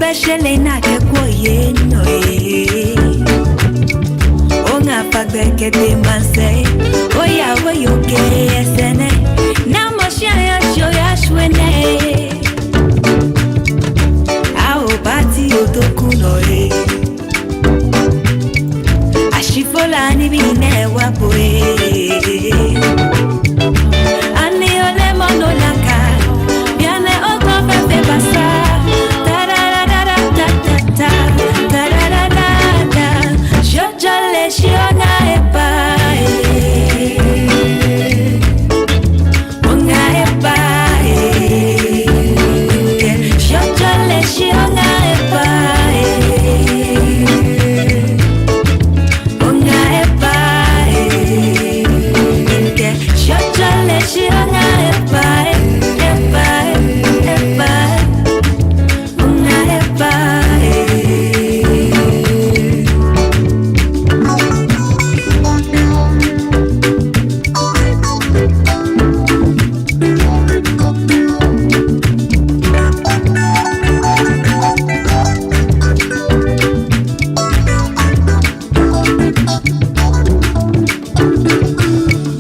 especially na ke koye no onga fagbeke de manse oya wo yo ke esene na mo shaya show ya shwene ao bati otokuno ashifola ni bine wapo ani ole mono laka viene oko fe pasa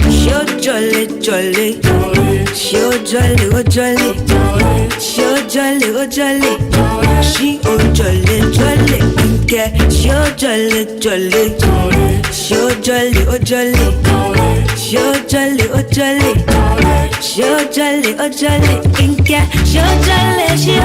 She jolly, yeah. She jolly, she jolly, she jolly, she jolly, yeah. She jolly, she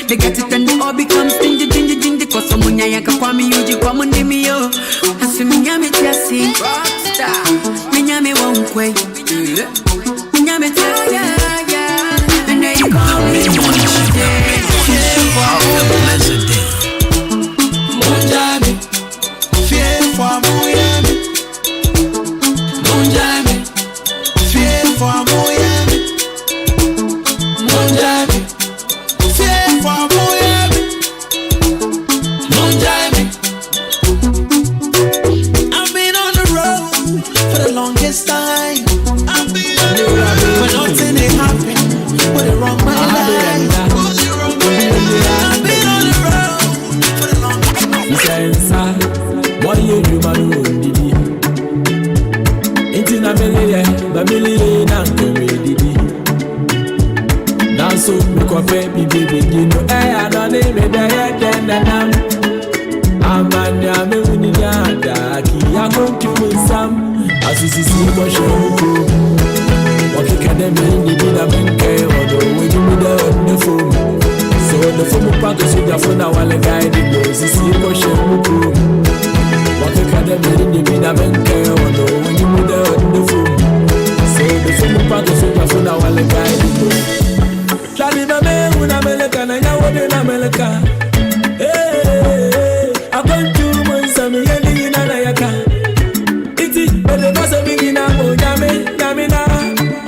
they get it and they all become stingy, cause someone yanka kwa mi yuji kwa mundi mi yo. Asu minyame tiasi rockstar, minyame wankwe, minyame tiasi, and then you call me Munjabi, fear for Muyami, Munjabi, fear for Muyami, Munjabi. I've been on the road for the longest time. I've been on the road, but nothing ain't happened. What the wrong my life? I've been on the road for the longest time. Why you do my road, Didi? It's in a million, and Didi. Now so me coffee baby you know I don't need me there then Amanda me uni da ki ya go to some as you see what show what can them in the bank or the way you do on the phone so the phone pack so the phone our guide you see what show what can them in the bank or the way you do on the phone so the phone pack so the phone our guide you Charlie mame una meleka na nyawo de na meleka I want to monsa me yeli na yaka iti bele basa bigina o nyame na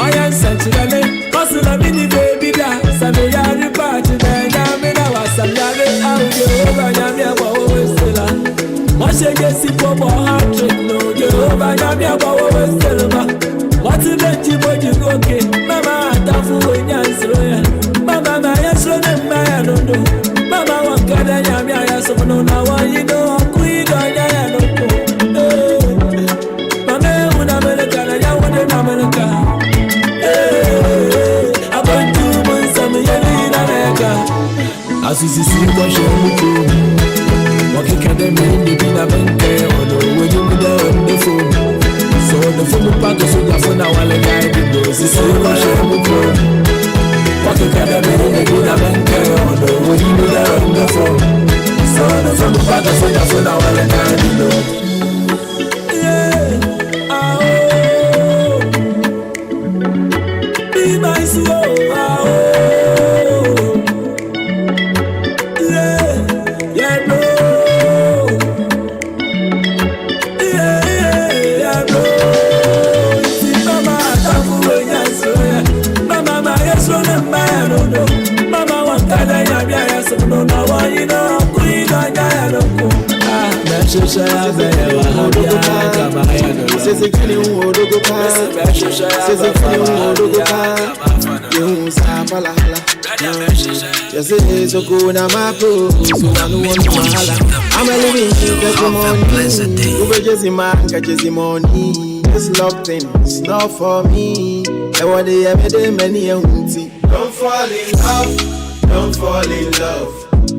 oya sanchirale basula mini baby da sabe ya ripati na nyame na wasandale audio ba nyame abo westela mo shege si popo hat trick no je ba nyame abo westela ba what the boji boji okay As is see what you what can they mean the bin a banker or the way you with the phone. So the phone pack is on the phone now while I guide the doors. Is see what you what can they mean the bin a banker or the way you with the phone. So the phone pack is on the phone now while I guide the doors. Be my slow. I'm a living testimony. This love thing is not for me. I want the everyday many don't fall in love, don't fall in love.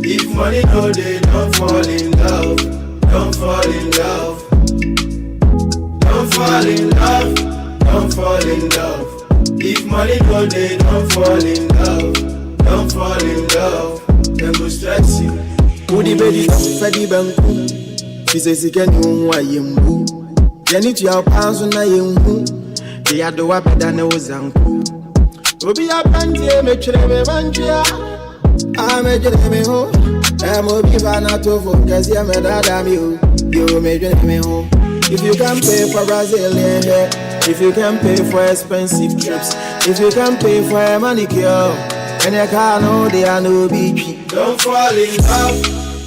If money no day, don't fall in love, don't fall in love. Don't fall in love, don't fall in love. If money no day, don't fall in love, don't fall in love. Them go stress you. Who the baby Fedi Banku? She says he can you why you then it your pounds on a young. They are the water than I was uncle. Obi a panty, me treme mangia. I'm a gentleman home. I'm a bivana to focus. I'm a dadam you. You may me home. If you can pay for Brazilian hair, if you can pay for expensive trips, if you can pay for a manicure, and you can't know they are no BP. Don't fall in love,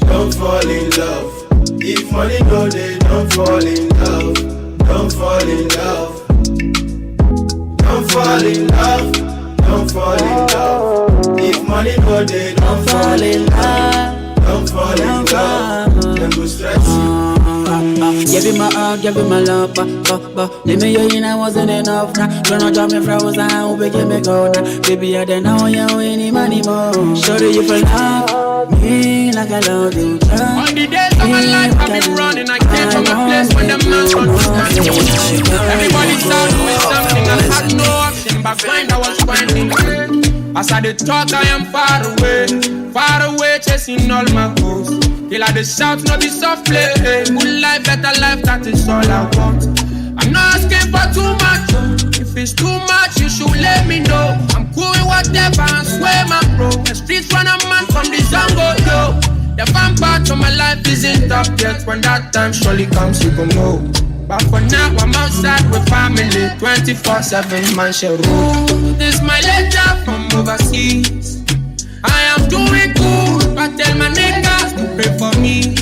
don't fall in love. If money go there, don't fall in love, don't fall in love. Don't fall in love, don't fall in love. If money go there, don't fall in love, don't fall in love. Then go stress you. Give him my heart, give him my love, but leave me here and I wasn't enough now. Don't drop me flowers, I hope we can make go now. Baby, I don't know you any money more. Show you for love me like I love you. All the days of my life I've been running. I came from a place where the man understand me. Everybody thought doing something, I had no option, but find I was finding. As I did talk, I am far away, chasing all my goals. Till I the shout, no be soft play. Good life, better life, that is all I want. I'm not asking for too much. If it's too much, you should let me know. I'm cool with whatever, I swear my bro. The streets run a man from the jungle, yo. The fun part of my life isn't up yet. When that time surely comes, you gon' know. But for now, I'm outside with family. 24/7, man, shall rule. This my letter from overseas. I am doing good, but tell my niggas to pray for me,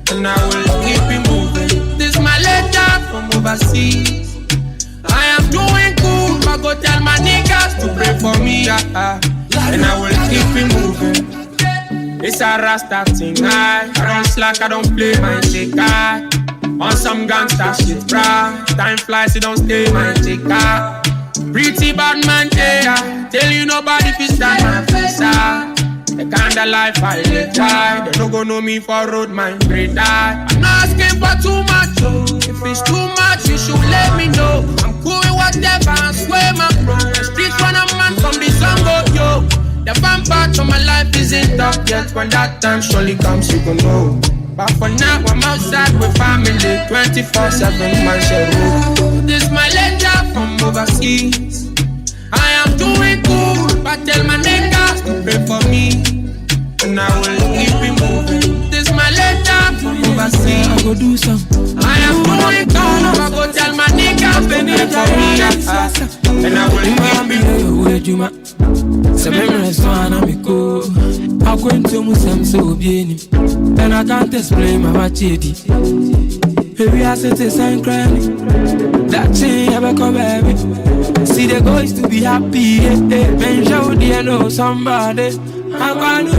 and I will keep it moving. This my letter from overseas. I am doing good, but go tell my niggas to pray for me, and I will keep it moving. It's a rasta thing, I don't slack, I don't play my shit, on some gangsta shit, bruh. Time flies, it don't stay my shit, pretty bad man, yeah. Tell you nobody fi stand my face, the kind of life I live, they don't go know me for road, my great eye. I'm not asking for too much, if it's too much, you should let me know. I'm cool with whatever, I swear my bro. The streets run a man from the jungle, yo. The fun part of my life isn't up yet. When that time surely comes, you gon' know. But for now, I'm outside with family. 24/7, man, shall rule. This my letter from overseas. I am doing good, but tell my niggas to pray for me, and I will keep it moving. This my letter from overseas. I go do some. I am doing good, but go tell my niggas to pray for me, and I will keep it moving. I'm going to Musam so bien, and I can't explain my chidi. Maybe I said it's sign crying. That thing ever come baby. See the boys to be happy. Ben show they know somebody. I'm going to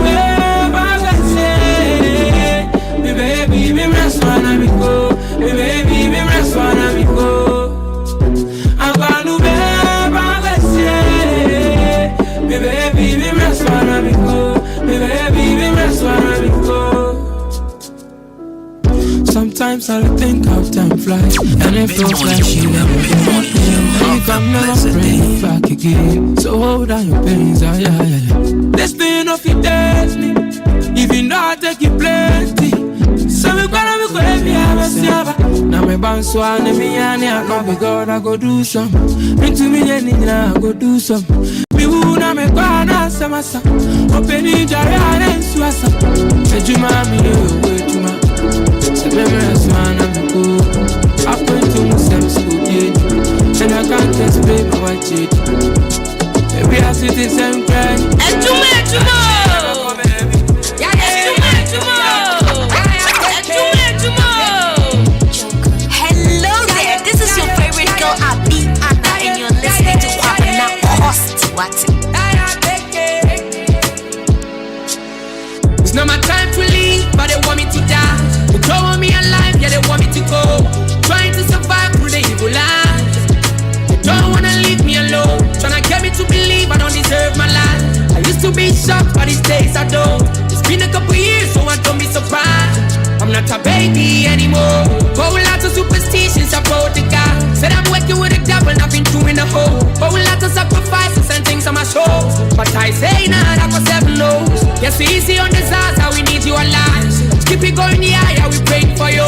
say, me baby, me rest one and me go. Me baby, me rest one and me go. I'm going to say, me baby, me rest one and me go. Me baby. Sometimes I think how time flies, and it feels like she never want me. You can never bring back again. So hold on your pains, This thing of it dates me, even though I take it plenty. So we gonna be going to have a siava. Now me bounce one and me and I know be God I go do some. Into me and I go do some. Me who na me gonna samasa. Open in Jarian and Swassa. Say you mami you wait to ma. Say baby that's one I'm cool. I point to myself school yet. And I can't explain my white shit. Baby I sit in same cry. And to me. It's not my time to leave, but they want me to die. They don't want me alive, yeah, they want me to go. Trying to survive through the evil life. They don't wanna leave me alone. Trying to get me to believe I don't deserve my life. I used to be shocked, but these days I don't. It's been a couple years, so I don't be surprised. I'm not a baby anymore. Whole lot of superstitions about the guy. Said I'm working with the devil, I've been doing the whole. Whole lot of sacrifices and things on my shoulders. But I say nah, that was 7 no's. Yes, easy on the sides, how we need you alive. Keep it going, yeah, we praying for you.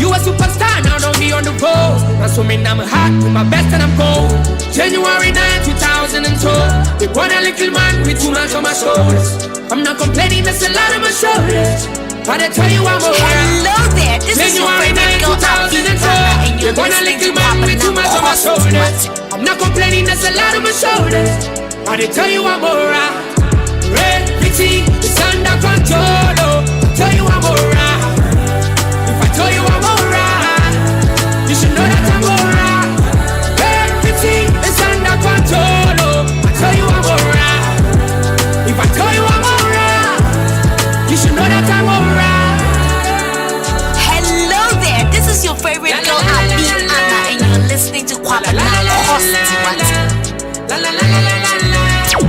You a superstar, now don't be on the road. That's what mean I'm hot, with my best and I'm cold. January 9, 2002. They want a little man with too much on my shoulders. I'm not complaining, that's a lot on my shoulders. But I tell you I'm alright. Hello there, this is your favorite girl, and you're listening to Papa shoulders. I'm not complaining, there's a lot on my shoulders. But I tell you I'm alright. Everything is under control. Oh, I tell you I'm alright. If I tell you I'm alright, you should know that I'm alright. Everything is under control. Oh, I tell you I'm alright. If I tell you I'm alright, you should know that I'm alright. Hello there, this is your favorite girl, Abi Anna, and you're listening to Papa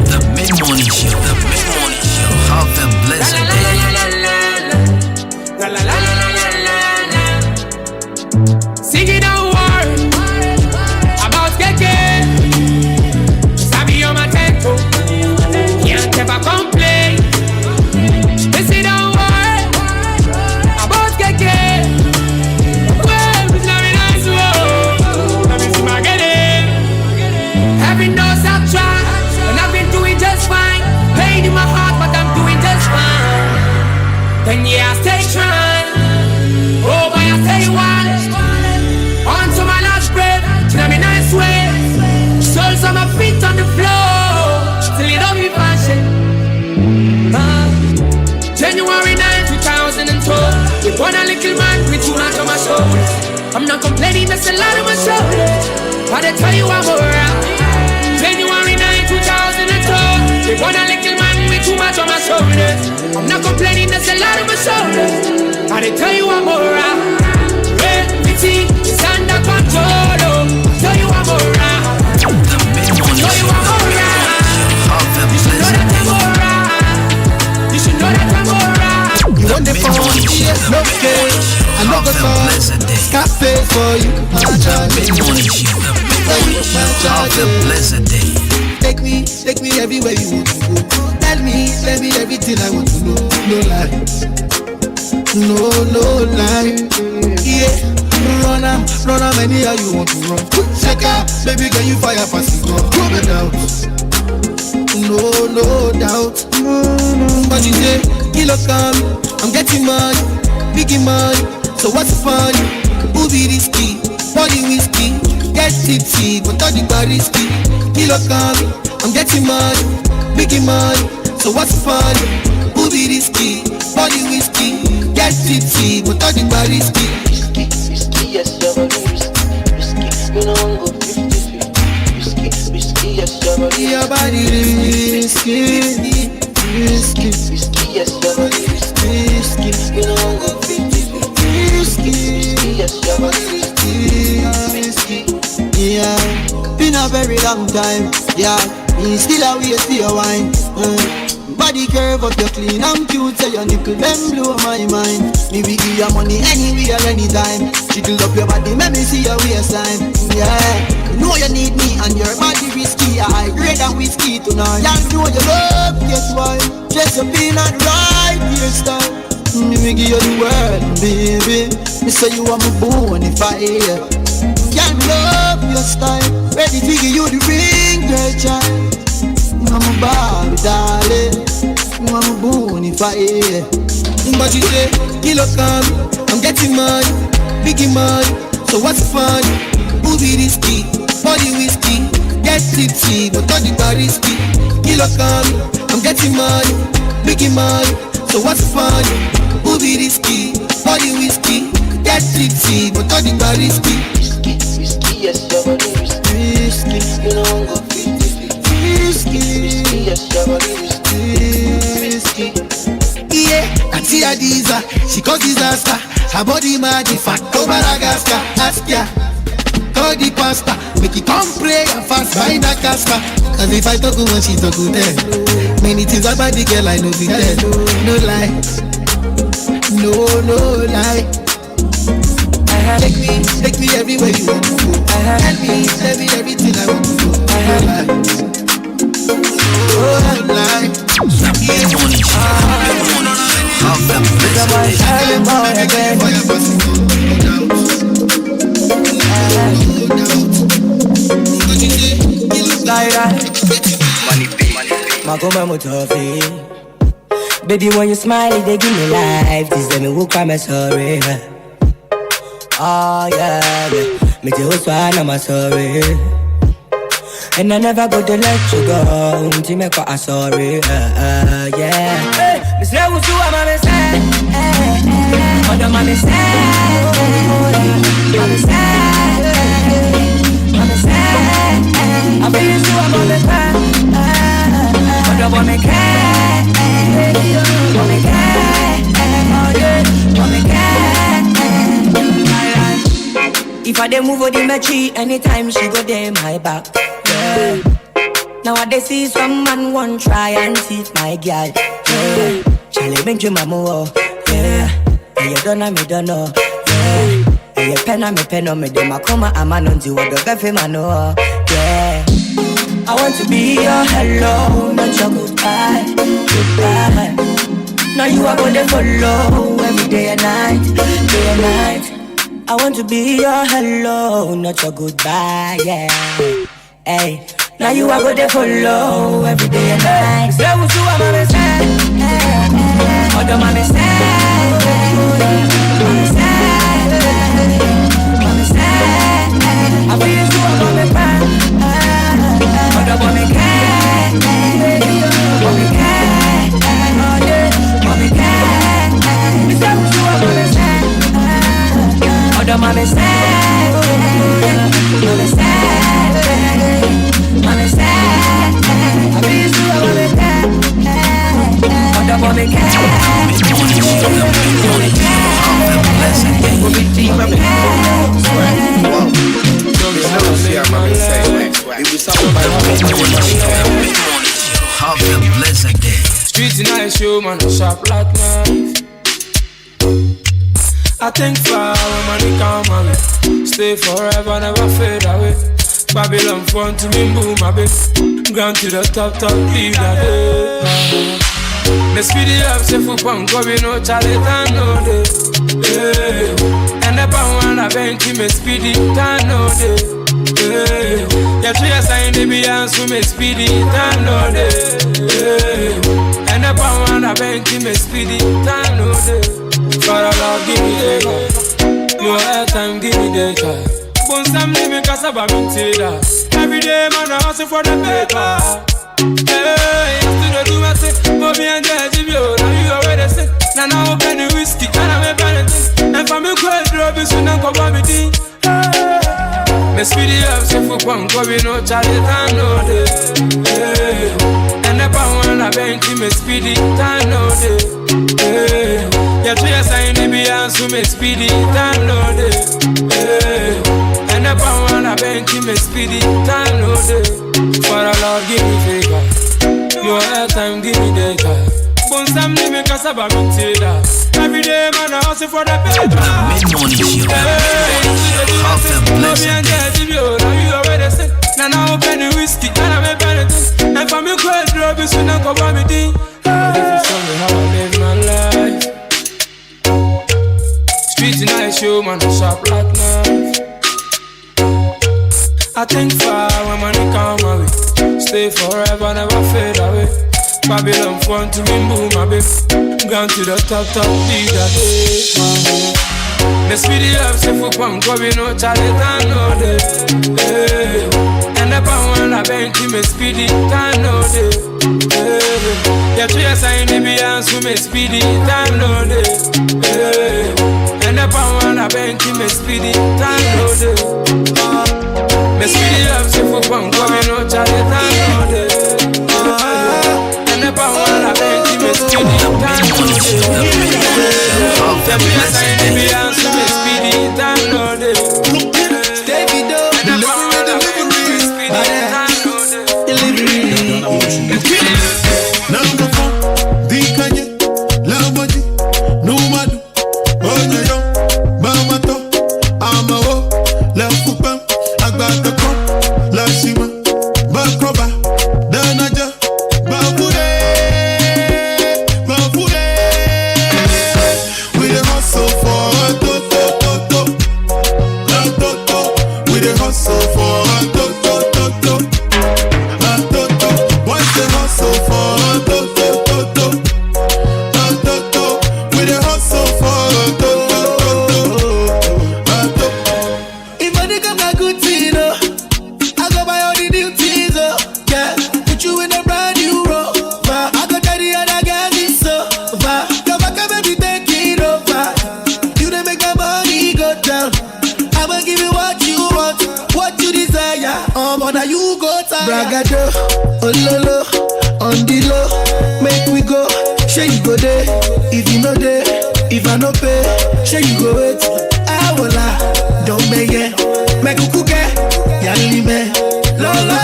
The Mid-Morning Show. Have a blessed day. Singing a word about Keke. Sabi on my tempo. Can't ever complain. Listen a word about Keke. Well, it's not nice. Let me see my getting. Heaven knows I've tried, and I've been doing just fine. Pain in my heart, but I'm doing just fine. Then yeah, I stay trying. Oh boy, I tell you what. On to my last breath, till I'm in nice way. Souls on my feet on the floor, till it don't be fashion. January 9, 2002. You born a little man with too much on my shoulders. I'm not complaining, there's a lot on my shoulders. But I tell you I'm alright. January 9, 2002. You born a little man with too much on my shoulders. I'm not complaining, there's a lot on my shoulders. But I tell you I'm alright. Everything is under control. Oh, tell you I'm alright. Tell you I'm alright. You should know that I'm alright. You should know that I'm alright. You want the phone? Yes, no case. I know the song. Scarface for you. My charge. Have a blessed day. Take me everywhere you want to go. Tell me everything I want to know. No lies, no lie. Yeah, run am anyhow you want to run. Check out, baby girl you fire past the gun. No doubt. But you say, kilo come, I'm getting money, biggie money. So what's the fun? Who be risky? Body whiskey, get tipsy, but all the bar risky. Kilo come, I'm getting money, biggie money. So what's the fun? Who be risky? Body whiskey, get tipsy, but all the bar risky. Risky, yes, your body risky. You know I'm go 50-50. Risky, yes, your body risky. Risky, yes, your body risky. You know I'm go 50-50. Risky, yes, your body risky. Yeah, been a very long time. Yeah, me still a wait for your wine. Buy body curve up, you clean and cute. Say your nipple them blow my mind. Me we give you money anywhere, anytime. Jiggle up your body, make me see your waistline. Yeah, you know you need me and your body risky. I grade and whiskey tonight. Y'all know you love, guess why? Dress up in and right hairstyle. Me we give you the world, baby. Me say you are my bonafide. Y'all love your style. Ready to give you the ring, girl child. I'm a Barbie, darling. I'm a bonafide. But you say, kilo come, I'm getting money, biggie money. So what's the fun? Movie risky, body whiskey, get tipsy, but not the bar risky. Kilo come, I'm getting money, biggie money. So what's the fun? Movie risky, body whiskey, get tipsy, but not the bar risky. Risky, yes, your body risky. You know I'm gonna feel risky, yes, your body risky. Yeah, Auntie Adiza, she cause disaster. Her body mad, in fact, go Madagascar. Ask ya, call the pastor, make it come pray and fast find a casper. Cause if I talk to one, she talk to them. Many things about the girl I know be dead. No lie, no lie. Take me everywhere you want to go. Tell me everything I want to do. No lie. Oh, lie. Baby, when you smile, they give me life. This let me walk by my sorry. Oh yeah, me too swan, I'm sorry. And I never go to let you go. To make a sorry, yeah. Miss Love was you, I'm a mistake. What am I mistake? I'm a mistake. I feel you, I'm a mistake. What am I mistake? If I dey move the matchy, anytime she go there my back. Yeah. Now I dey see some man want try and teach my girl. Yeah. Charlie make you mama. Yeah. And you don't know me don't know. Yeah. And you pen on me dem a come a man on the word of every man know. Yeah. I want to be your hello, not your goodbye. Now you are gonna follow every day and night. I want to be your hello, not your goodbye, yeah. Hey, now you are gonna follow every day and night. Say what you are, my mistake. Other my mistake. I feel you are my mistake. Other my mistake. My mistake, my mistake. I feel you my mistake. What me Have a blessed day. Streets in I show man, sharp like knife. I think far when money come my way. Stay forever, never fade away. Babylon front to me, boom, my baby. Ground to the top, leave that day. Me speedy up, say for punk, go be no challenge, I know this. And the pound one, I bent me speedy, I know this. Yeah, 3 years I ain't the Beyonce, so me speedy, I know this. And the pound one, I bent me speedy, I know this. Father Lord, give me data. No airtime, give me data. Bones I'm living cause I'm every day man I hustle for the paper. Hey, yesterday do my say, Bobby and Judge, now you already say. Now I open the whiskey, and I'm a penalty. And for me cold drop, you soon and cover me tea. Me speedy up, so for punk, go be no challenge, I know this. And the power and I bent me speedy, I know this. Yeah, 3 years I ain't the Beyonce, so me speedy, I know this. And the power and I bent me speedy, I know this. For the Lord give me favor. No no time, give me data. Bon Sam me cassava mentira. Every day man I hustle for the paper. Mid-morning show. Half a blessing. You already said. Now open the whiskey and I make anything. And for me cold drop is when I cover me thing. But if you show me how I live my life. Streets in I show man I sharp like knife. I think far when money come my way. Stay forever, never fade away. Babylon fun to me move my baby. Gone to the top, be that day. Me speedy up, say for punk, we no challenge, I know that. And the power when I bend to me speedy, I know that. Yeah, to your sign, me answer me speedy, I know that. And the power when I bend to me speedy, I know that. Me speedy up, say for punk, we no challenge, I know that. And the power when I bend to me speedy, I know that. Yeah, to your sign, me answer me speedy, I know that. Stay with us. Bragado, ololo, on the low, make we go. Shey you go there, if you know there, if I no pay, shey you go wait. I will don't make it, make you cook it, yali me, lola,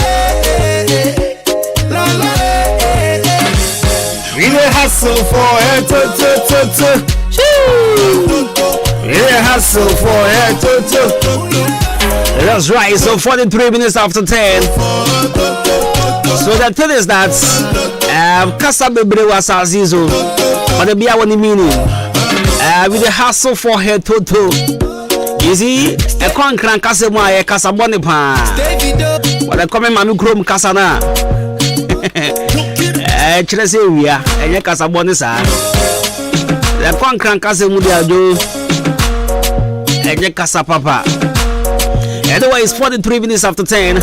lola. We dey hustle for it, we dey hustle for it, That's right, so 43 minutes after 10. So the thing is that Kasa Bebre was Azizo, but the Bia one meaning with the hustle for her toto. You see, a con crank Casama, a Casaboni pan. What I come in Manu Chrome Casana. Chelsea, and your Casabonisa. The con crank Casamudia do, and your Casa Papa. Anyway, it's 43 minutes after 10.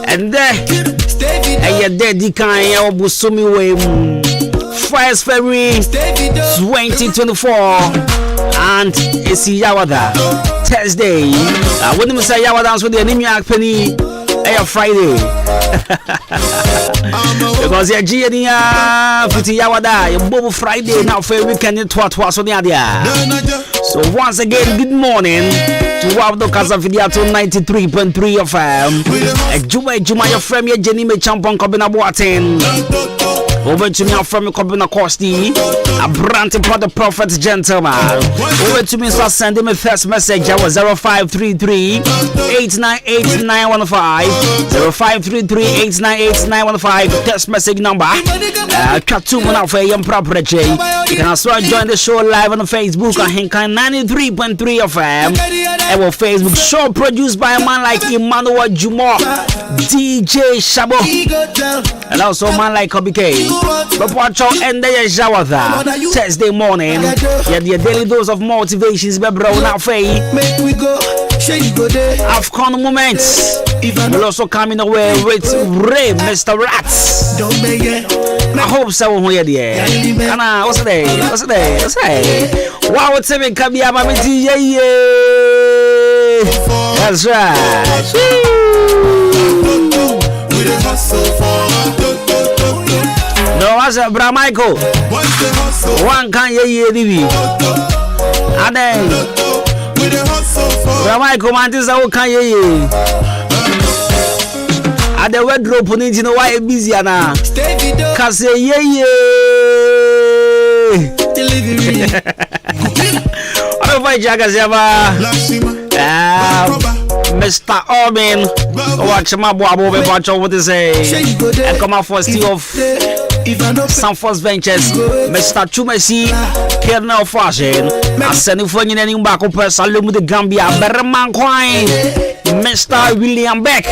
And there, and you're dead, you can't Busumi way. First February 2024. And it's Yawada. Thursday. I wouldn't say Yawada with the Anemiak Penny. Friday. Because you're Gia, Futi Yawada, your Bobo Friday, now for weekend, twas on the idea. So once again, good morning to Wabdo Casafidiato 93.3 FM. Juma, your friend, your Jenny May Champon Cobina Boatin. Over to me, our friend Cobina Costi. A brand for the prophet gentleman. Over to me, so send him a first message. I was 0533 898 915. 0533 898 915. Text message number. Katuma for young property. You can also join the show live on Facebook on Hinkai 93.3 FM. And our Facebook show produced by a man like Emmanuel Jumo, DJ Shabo, and also a man like Kobe K. But watch out and there is Jawada. Thursday morning. Yeah, the daily dose of motivations, baby, bro. Now, make we go. Afcon moments. We'll also come in away with Ray, Mr. Rats. Don't make it. I hope so. What's the day? What's the day? What's the day? Wow, what's the come here, my yeah. That's right. No, as a Bra Michael. One can ye divi. And then Bra Michael Mantis, I can ye. At the wardrobe, you know why busy now? Cause yeah. Delivery. I find Jagazeva. Mr. Orbin, watch my boy, watch what to say. I come out for Steve of Sanford Ventures, Mr. Chumesi, Colonel Fashion, I send you for any back up a salute with the Gambia, Berman Quine, Mr. William Beck.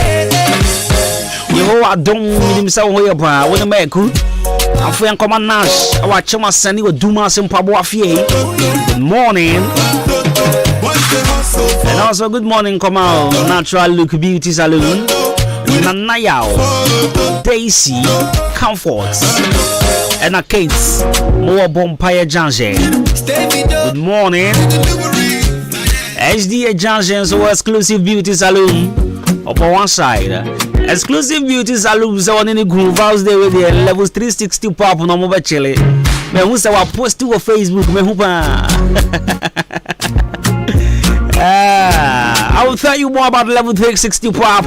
You are don't himself way up, when the man could. I'm feeling command Nash. I watch my son, you do my simple boy. Good morning. And also good morning, come out, Natural Look Beauty Saloon, Nanayao, Daisy, Comforts, and a Kate, more Bompire Junction. Good morning, HDA Junction, so exclusive beauty saloon, up on one side. Exclusive beauty saloons on any groove house there with the levels 360 pop on mobile chile. Me who say wa post to Facebook me who I will tell you more about level 360 pop.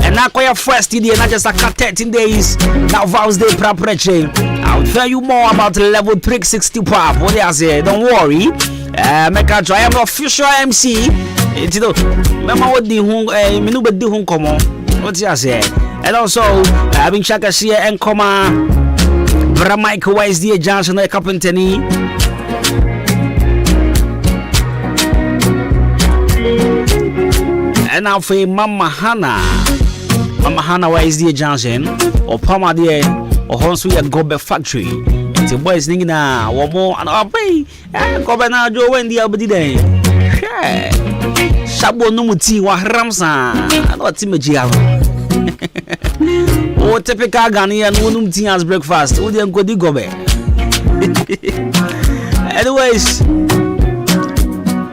And now your first day, not just a 13 days. Now vows day preparation. I will tell you more about level 360 pop. What I say, don't worry. Make a try. I'm official MC. You know, remember what the menu but the home come on. What I say? And also, I've been checking here and come on. Bra Mike Wise, the Johnson, a company. And now for Mama Hannah Wise, the Johnson, or Palma dear, or Honsui Gobe Factory. The boys thinking now, one more and I'll pay. Governor Joe Wendy Abdi Day. Shabo Numuti wa Ramsa, and what Timothy. Oh, typical Ghanaian Numuti as breakfast. Who didn't go to Gobe? Anyways,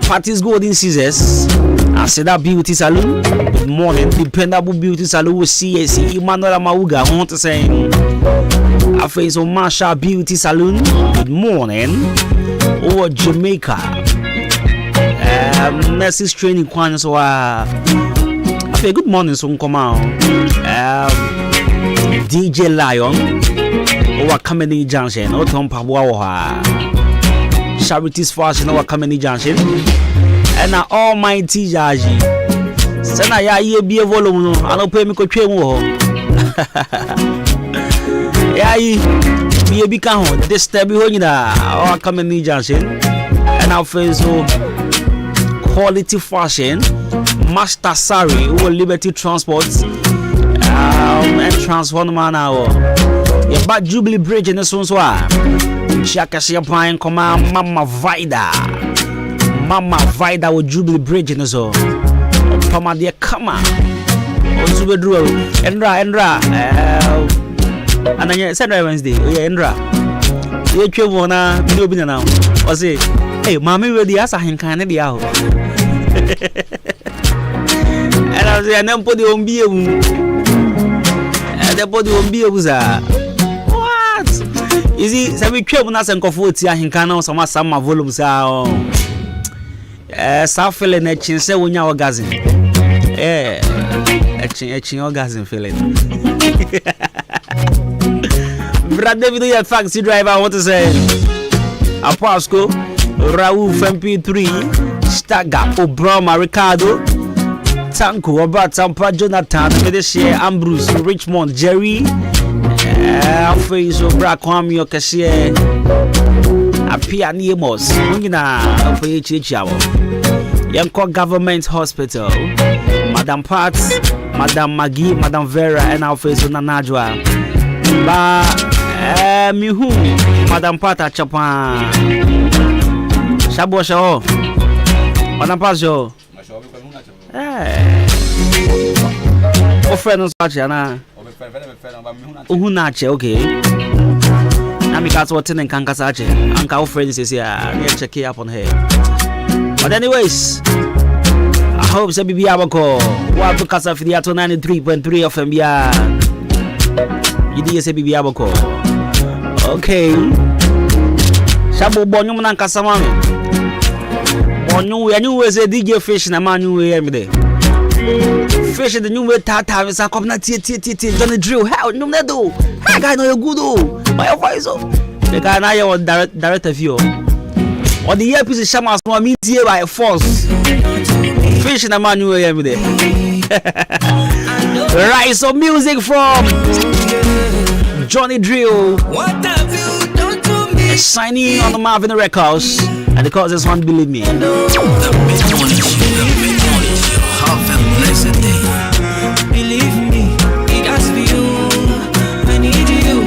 parties golden scissors. I said that beauty saloon. Good morning, dependable beauty saloon with CAC Emmanuel Mauga. I want to say, I face on Marshall Beauty Saloon. Good morning, over Jamaica. Nurses training quans so I say good morning, so come out. DJ Lion over Kameni Junction, or Tom Pabwa. Charities Fashion over Kameni Junction. And now almighty Jaji. Sena ya ye be a volume. I don't pay me ko twemo. Ya yi be a big count. This step behind that. Or come in the junction. And now face so quality fashion. Master Sari or Liberty Transports. And transform man now. Yeah, but Jubilee Bridge in the Sunswa. Shaka Pine command Mama Vida. Mama Vida with Jubilee Bridge in the zone. Pama dear, come on. Subedru, Endra. And then Saturday Wednesday, Endra. You came on a video now. Or say, hey, Mammy, will the answer him kind of the out. And I was there, and put the on beer. And the body won't be a what? Is it? So we came on us and comfort here in Canada, some volumes are. South feeling a chin say when you're orgasm. A chin orgasm feeling. Brad David, your taxi driver, I want to say. Apasco, Raul MP3, Staga, Obrama, Ricardo, Tanko, Robert, Tampa, Jonathan, Medeshare, Ambrose, Richmond, Jerry, Face of Brakwam, your cashier. Appear near Moss, Mungina, PHH, Yanko Government Hospital, Madam Pat, Madam Maggie, Madam Vera, and our face on Najwa. Ba Mihu, Madam Pata Chapa Shabo Shaw, Madam Pajo. Oh, friends, Pachana Uhunache, okay. Because what in Kankasache, Uncle friends is here. Let's check up on her. But anyways, I hope so. Be able to what because of the 93.3 of MBA. You did say be able to. Okay. Shabu Bonum and Casamami. Bonu, I knew was a DJ fish and a man who every day. Fish in the new way tata is a come na tie Johnny Drill. How no na do? Hey guy no you good oh. My voice oh. The guy na you director view. Or the earpiece is shamas no mean tie by force. Fish in the man you hear me there. Right, so music from Johnny Drill. What have you done to me? Signing on the Marvin Records. And the cause this one, believe me. The mid-morning show. Have a blessed day. Believe me, it has to be you. I need you.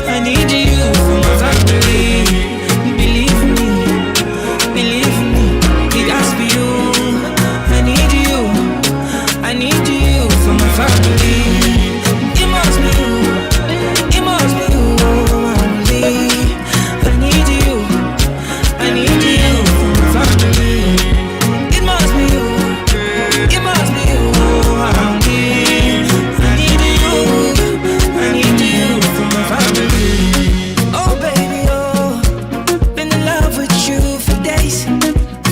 I need you for my family. Believe me, it has to be you. I need you. I need you for my family. It must be you. It must be you. I need you. I need you for my family. It must be you. It must be you. I need you. I need you for my family. Oh baby, oh, been in love with you for days.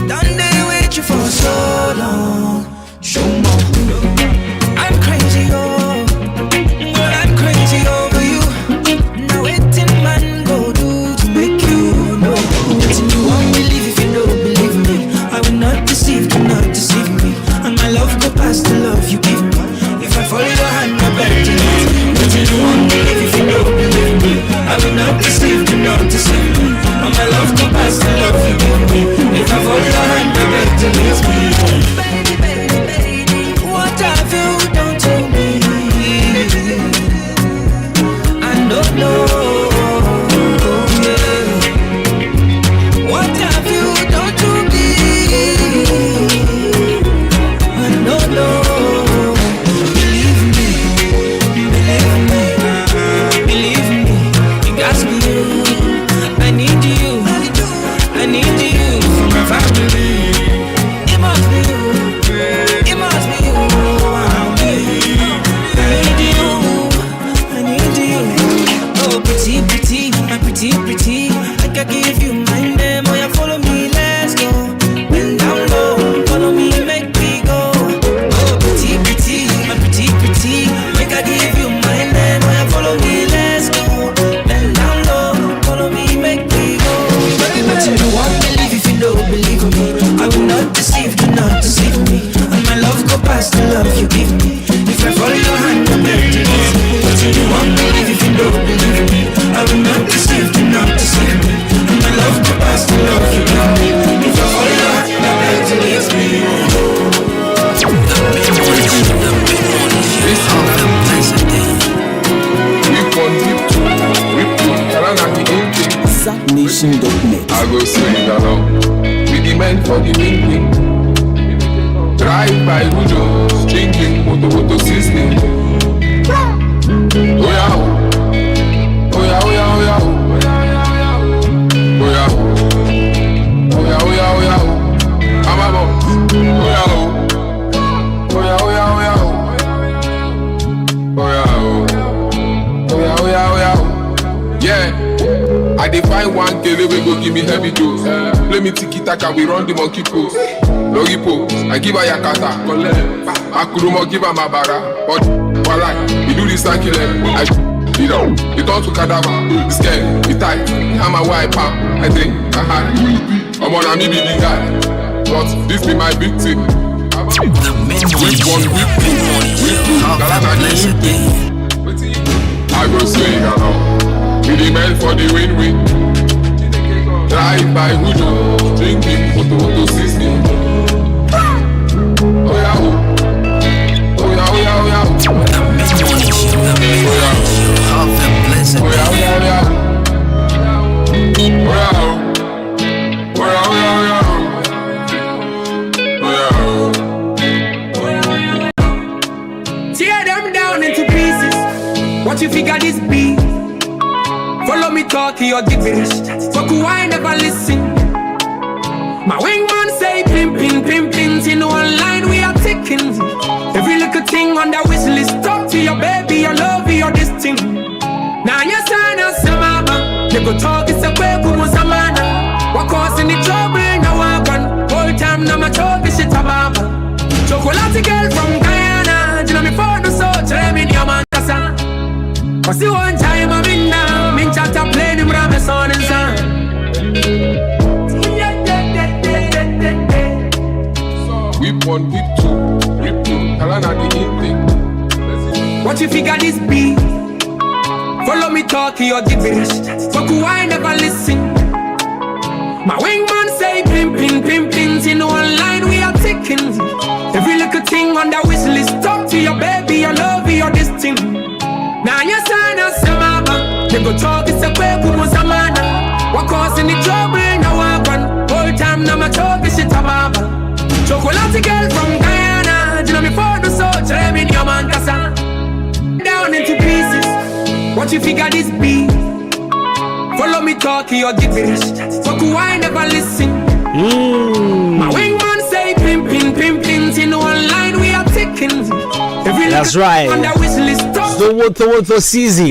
Done day with you for so long. Show more. I'm crazy, oh, girl, I'm crazy over you. Now waiting man go do to make you know. Waiting you won't believe if you don't believe me. I will not deceive, do not deceive me. And my love go past the love you give me. If I follow your hand, I better to leave. Waiting you won't believe if you don't believe me. I will not deceive, do not deceive me. And my love go past the love you give me. If I follow your hand, I better to leave me. Baby, baby, baby, what have you done to me? I don't know. Yeah. What have you done to me? I don't know. Believe me, it got to be you. I need you. I need you for my family. It must be you. It must be you. I need you. I need you. Oh, pretty, pretty, my pretty. I can give you my name. Oh, yeah, follow me, let's go. Bend down low, follow me, make me go. Oh, pretty, my pretty. I can give you my name. Oh, yeah, follow me, let's go. Bend down low, follow me, make me go. But you won't believe if you don't believe me. I will not deceive, do not deceive me. And my love go past the love you give me. If I follow your hand, I'm better to leave. But you won't believe if you don't believe me. I will not deceive, do not deceive me. And my love go past the love you give me. If I follow your hand, I'm better to leave me. The mid-morning show. Have a blessed day. Nation.net. I go swing along with the men for the wing. Drive by Rujo, drinking moto system. Oh yeah, oh yeah, oh yeah, oh yeah, oh yeah, oh yeah, oh yeah, oh yeah, I'm a bomb. Oh yeah, oh yeah, oh yeah, oh yeah, oh yeah, oh yeah, yeah. I define one kele we go give me heavy dose. Play me tiki-taka, we run the monkey pose. Logi pose, I give her yakata. Akurumo give her mabara. But walai, we do this like I you know, you turn to cadaver. It's scared, it's tight. I'm a white pal, I think, I'm on a me be the guy. But this be my big team. The mid-morning show. Have a blessed day. I go swing around. With the men for the win-win. Drive by Rujo, drinking moto system. Oh yeah, oh yeah, oh yeah, oh yeah. The mid-morning show. Have a blessed day. Oh yeah, oh yeah, oh yeah. Oh yeah, oh yeah. Tear them down into pieces. What you figure this be? Follow me talk your dick. Fuck who I never listen. My wingman say pimpin'. In one line we are ticking. Every little thing on the wish list. Talk to your baby, I love you, this thing. Now you sign us some mama. They go talk it's a quick who was a man. What causing the trouble in a wagon? Whole time now my talk is shit a mama. Chocolate girl from Guyana. Cause the one time I'm in now, me chat a play them ram son and son. Whip one, whip two, Kalana the in thing. What you figure this be? Follow me talking your gibberish. Fuck who I never listen. My wingman say pim pim pim pim. In one line we are ticking. Every little thing on the wish list. Talk to your baby, I love you, this thing. Now you sign us some mama. They go talk it's a quick samana. What causing the trouble in a wagon? Whole time now my talk is shit a baba. Chocolate girl from Guyana. You know me for the soul, tell me your man casa. Down into pieces. What you figure this be? Follow me talking your gibberish. Fuck who I never listen. My wingman say pim pim pim pim. In one line we are ticking. That's right. On the wish list. So season.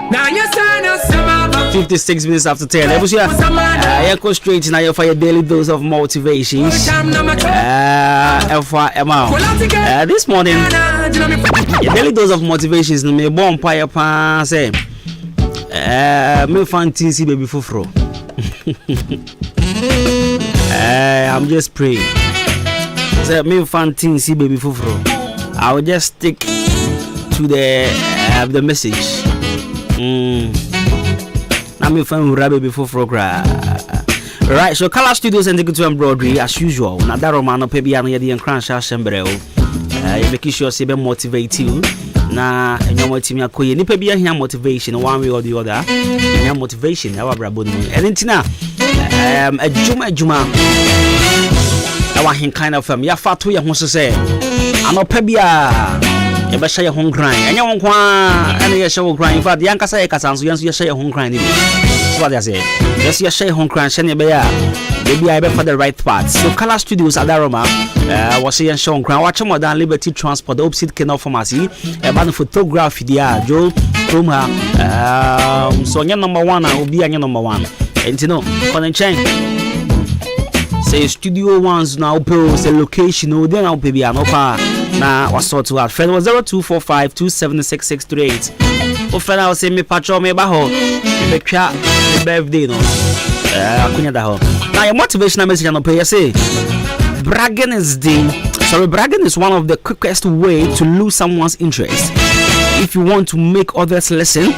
Now you sign us some 56 minutes after 10. I go straight now for your daily dose of motivations. This morning, your daily dose of motivations. Me born pie pan say, me fancy baby fufro. I'm just praying. Say me fancy baby fufro. I will just stick to the message. I'm from Rabbi before Frogra. Right, so Color Studios and the good embroidery as usual. Now that Romano Pebiano Yadi and Crash Shembreo. You make sure you motivate you. Now, and your motivation, you pebia here motivation one way or the other. Your motivation, our brabon. And Tina, a Juma. I want him kind of ya fatu ya wants to say. I'm not pebia. You better share your home crying. And you won't cry. And you show crying. In fact, the young Kasai Kasans, you share your home crying. That's what I say. Yes, you share home crying. Send your bear. Maybe I bet for the right part. So, Color Studios at Daroma was saying show crying. Watch more than Liberty Transport, the opposite Canal Pharmacy, a band of photography. There, Joe Krumha. So, your number one, I will be your number one. And you know, for the chain. Say studio ones now post a location no then I'll be an offer na was sort to our friend was 0245276638 o friend I say me patro me ba ho me twa the birthday no akunya da ho now your motivational message no pay say bragging is one of the quickest way to lose someone's interest. If you want to make others listen,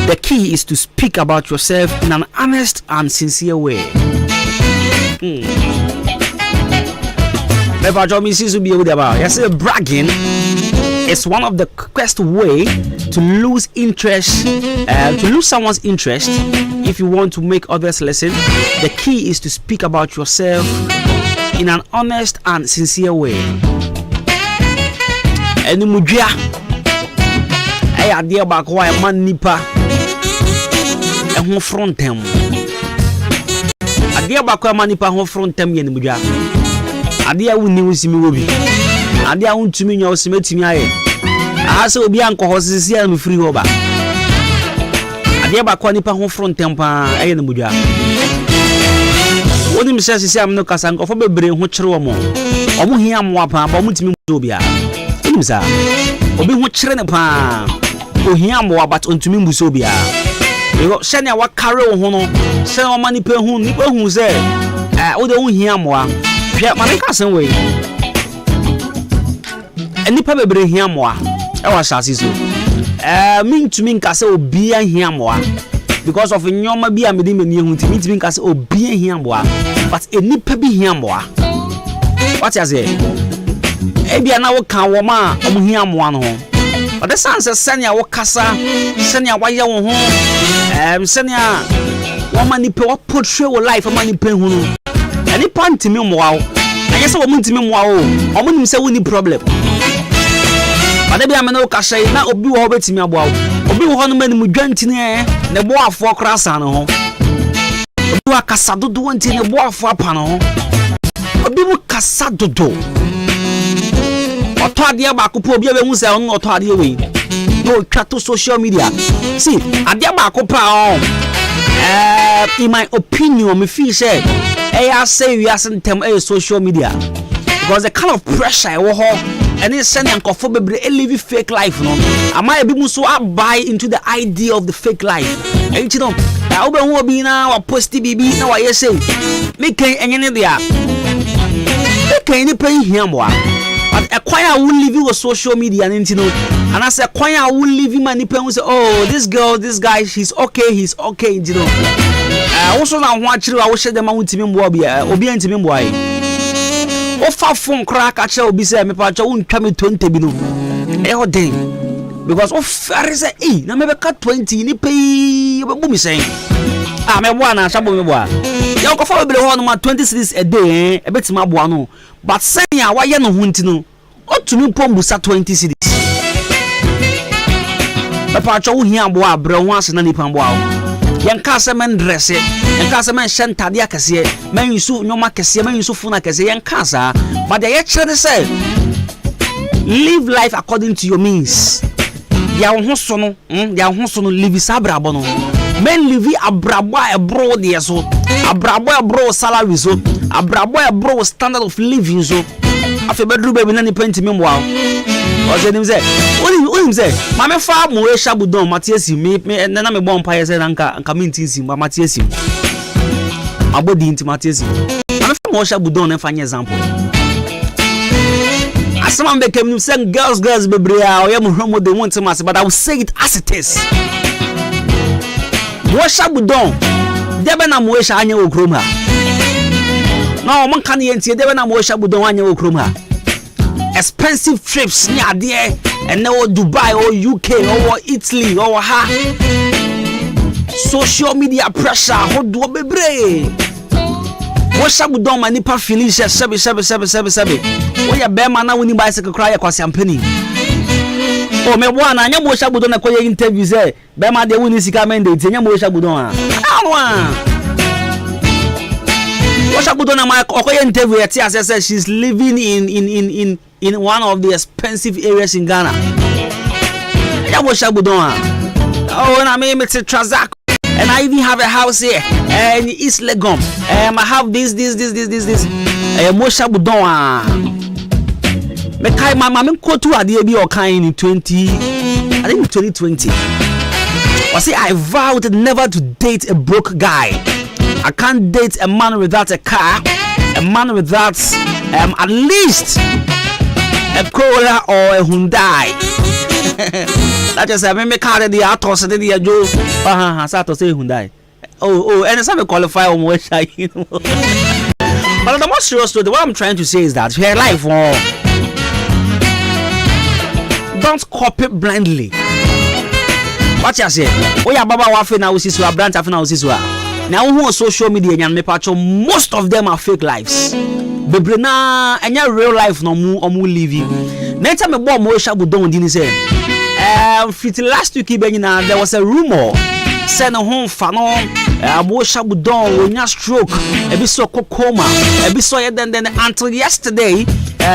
the key is to speak about yourself in an honest and sincere way. Bragging is one of the quickest way to lose interest, to lose someone's interest. If you want to make others listen, the key is to speak about yourself in an honest and sincere way. And mujia, I idea about why a man nipa and who front him. Adia bakwa manipa ho frontem ye nimudwa adia wuni wusimi wobi adia untumi nya osimetimi aye ase obi anko hosisi ya me free hoba adia bakwa nipa ho frontem pa aye nimudwa woni misasi am no kasa nkofo bebre ho kire wo mo omo hia mo pa ba mutimi muzo bia woni misa obi ho kire ne pa ohia mo but ontumi muzo bia you send your carry ho no send o mani pe hu ni pe hu say o de hu hia moa hwe ma me ka san we eni pa bebre hia moa e wa sase so min to min ka say obi a hia moa because of nyoma bi a me de mani hu ti min to min ka say obi a hia moa but eni pa bi hia moa what you say e bia na wo kan wo ma o mu hia moa no ho. But the son says, Sanya Wakasa, Sanya Waya, Sanya woman, you portray your life of money pen. And he panted me wow. I guess I want to me wow. I want him say, we need problem. But maybe I'm no cashay, now be over to me about. Obi one man mugantine, the boy for Crasano. Obi Casado do one thing, the boy for Pano. Obi Casado do. Otadia bakupo bia be hu se on otadia we no twa social media see adia bakupa in my opinion me feel say I say we are sentem social media because the kind of pressure I want and it's sending uncomfortable live fake life, no. Am I able to buy into the idea of the fake life? And you know, I will be now a posty baby now. I say, make any there. Make any pay him what. But a choir will leave you with social media and you know, and I say a choir will leave him and people say, oh, this girl, this guy, he's okay, you know. Also now watch you, I will share them out to me, Obi and to me, boy. O fa phone crack at you, be say, me pa won't come 20 below. Because of fair say, eh, na me cut 20, ni pay, but me saying, ah, me one, I shall be one. You go for a 20 cities a day, a bit my buano. But say, why you no huntino? Or to me, Pombusa 20 cities. Me pa here, boy, bro, once in any pambow. Yan kasa men dress it, yan kasa men shentadia kase, men yusu nyoma kase, men yusu funa kase, yan kasa. But they actually say, live life according to your means. Ya honsono, live sabrabo no. Men live abrabo e bro de so, abrabo e bro salary so, abrabo e bro standard of living so. Afi bedru baby na ni penti me mwa. Oje nim say, onim say, ma me fa mo e shabudon Matiasi me na me bon paye say nka mintinsi ma Matiasi. Abodi inti Matiasi. Ma me fa mo shabudon na fa nye example. Asama be kem nim say girls bebre a o ye mo hromo de won tima, but I will say it as it is. Mo shabudon debe na mo e sha anya okrom ha. No man kan ye ntie debe na mo shabudon anya okrom ha. Expensive trips near there and now Dubai or UK or Italy or ha. Social media pressure hold do bebre. What shall we do my nipa feeling sebe. We ya be man na woni bicycle cry kwasi ampani. Oh me one anya mo shall we do na koye interview say be man de woni sika mandate anya mo shall we do ah. What shall we do na my koye interview yet say she's living in one of the expensive areas in Ghana. Oh, and I mean it's a Transac, and I even have a house here in East Legon. I have this. Mosha Budon. Mekai mama go to Adiabi or kind in 2020. I say I vowed never to date a broke guy. I can't date a man without a car, a man without at least a Corolla or a Hyundai. That is a me car the Atos and the Joe. Sato say Hyundai. Oh, and some qualify on what I know. But the most serious story, what I'm trying to say is that your life, don't copy blindly. What you say? Oh, yeah, Baba Wafe now is a brand after now is now who on social media and me patch most of them are fake lives. Bebrena anya real life no mu living. Next time me bo mo shabudon din say fit last week there was a rumor say no home fa no mo shabudon onya stroke e bi so kokoma e bi so then until yesterday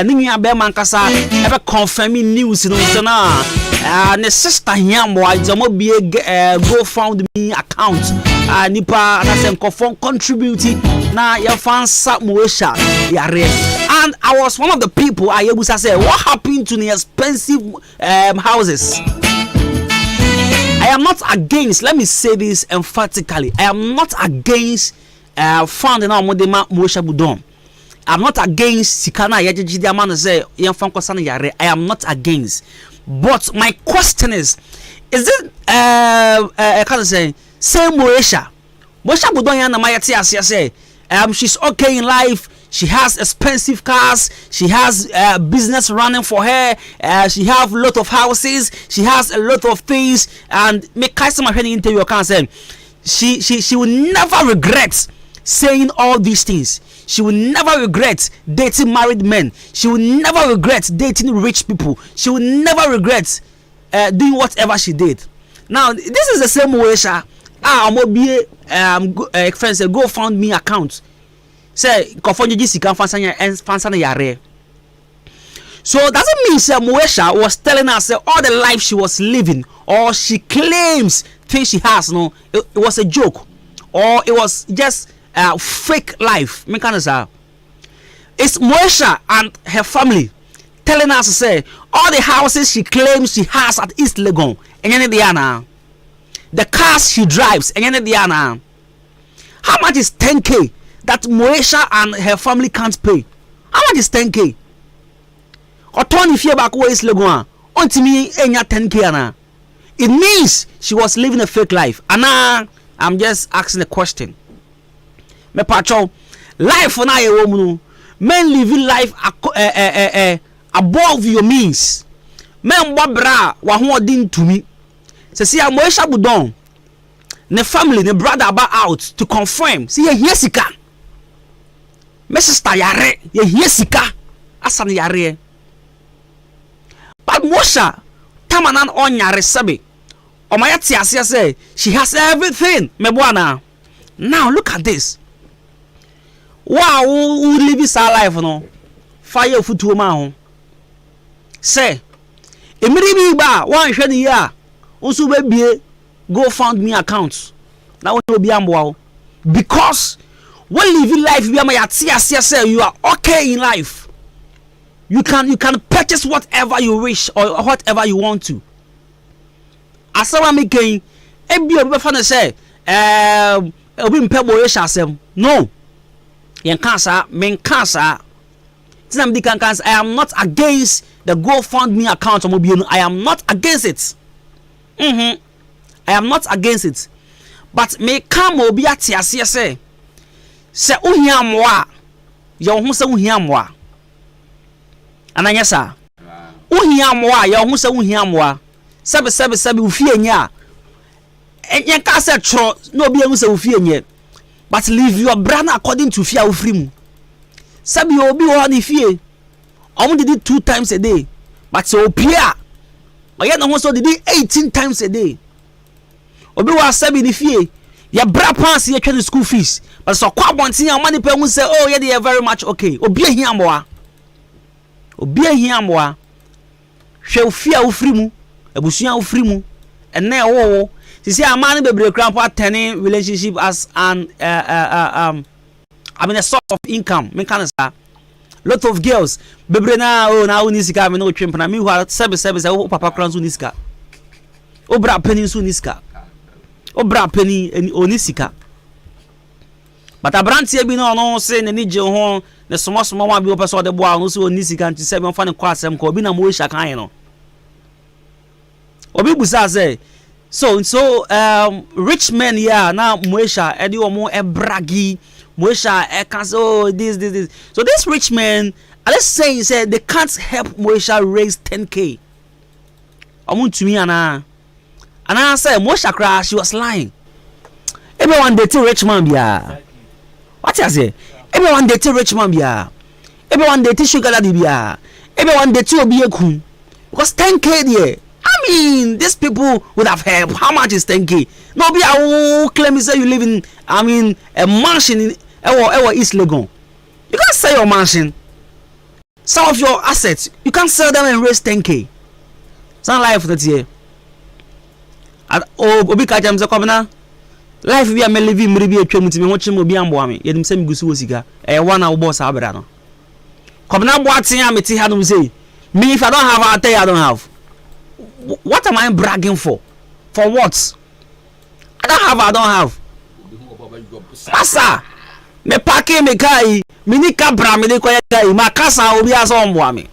ni nua be man kasa e be confirming news no say na ne sister hiambo ajomo bie GoFundMe account nipa na sem confirm contributing na your fans Moesha yare. And I was one of the people I able to say what happened to the expensive houses. I am not against, let me say this emphatically, I am not against funding our modema Moesha Budon. I'm not against Sikana Yaji Diamana say yare. I am not against. But my question is it I can't say Moesha Budon yana mayati say she's okay in life. She has expensive cars. She has business running for her. She have a lot of houses. She has a lot of things. And make customer interview can say she will never regret saying all these things. She will never regret dating married men. She will never regret dating rich people. She will never regret doing whatever she did. Now this is the same way. I'm gonna be friends GoFundMe account. Say Kofonji Sika Fansana Yare. So doesn't mean say Moesha was telling us all the life she was living, or she claims things she has. No, it was a joke, or it was just fake life. It It's Moesha and her family telling us to say all the houses she claims she has at East Legon, and the cars she drives, and how much is 10K that Moesha and her family can't pay? How much is 10K? Or Tony fear back where East Legon until me 10K. It means she was living a fake life. And I'm just asking a question. Me patrol life for now a woman. Men living life above your means. Men wabra wa ho odin to me. Se see Moesha Budon. Ne family, ne brother about out to confirm. See here sika. Me sister yare, ye here sika. Asan yare. But Moesha tamanan on yare sabe. Omaya tiasia say she has everything. Me bwana. Now look at this. Wow, who live this life no? Fire futu ma ho. Say, emiri ba wan hwe ni ya. Unsu be bie GoFundMe account. Na won obi ambo because when living life be ma ya tiasia say you are okay in life. You can purchase whatever you wish or whatever you want to. Asawa making ebi obi fa na say obi mpe Moesha asem. No. Yen cancer, men cancer. I am not against the GoFundMe account. I am not against it. I am not against it. But me come obi atiasie say uhia moa. Yo hu se uhia moa. Ananya sa. Uhia moa, yo hu se uhia moa. Sebe ufie nya. Yen ka se tro no obi hu se ufie nya. But live your brand according to fear of free. Sabi obi one fear. Did it 2 times a day. But so Pierre. Or yet also did it 18 times a day. Obi was sabi the fear. Your bra pants here the school fees. But so quite one thing money pay will say, oh yeah, they are very much okay. Obi here more. Obi here more. Shall fear of free mu. Ebusia of free mu. And now you see a man be break grandpa turning relationship as an a source of income. Me can say lot of girls bebre na na unisika me no twempa na me who sebe o papa kranzo unisika. O bra penny so unisika. O bra penny onisika. But abrantie bi no say na ni je ho na small one bi o person de boa no so onisika nti se me fa ne kwa asem ko obi na Moesha kan no. Obi busa say so rich men here now Moesha edi omo bragi Moesha can say oh this so this rich men let's say he said they can't help Moesha raise 10K. Omo tumi ana say Moesha crash she was lying. Everyone date rich man bia. What you say? Everyone date rich man bia. Everyone date sugar daddy bia. Everyone date obi ekun. Because 10K there. I mean, these people would have helped. How much is 10K? Nobody will claim say you live in, a mansion in East Legon. You can't sell your mansion. Some of your assets, you can't sell them and raise 10K. It's not life that year. Obi kajam ze komna. Life we are living mribi etwam ntimi ho chim obi ambo ame. Yedim se migusu wosika. One hour boss abra no. Komna bo aten ameti ha no say. Me if I don't have I tell you I don't have. What am I bragging for? For what? I don't have. Masa, me pake me kai, me ni kabra me ni koye kai, makasa obi aso ombo me.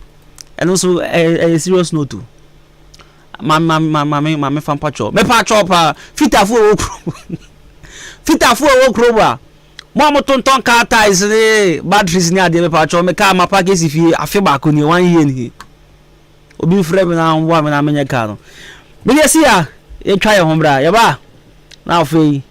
And also a serious note too. Mama fan pacho. Me pacho pa fitafu okroba. Mo tonton ka ties ni batteries ni ade me pacho me ka ma pake si fi afi ba ko ni 1 year ni. Obi frɛ me na wo me na menye ka no me dey see ya e twa ye hombra ye ba na afei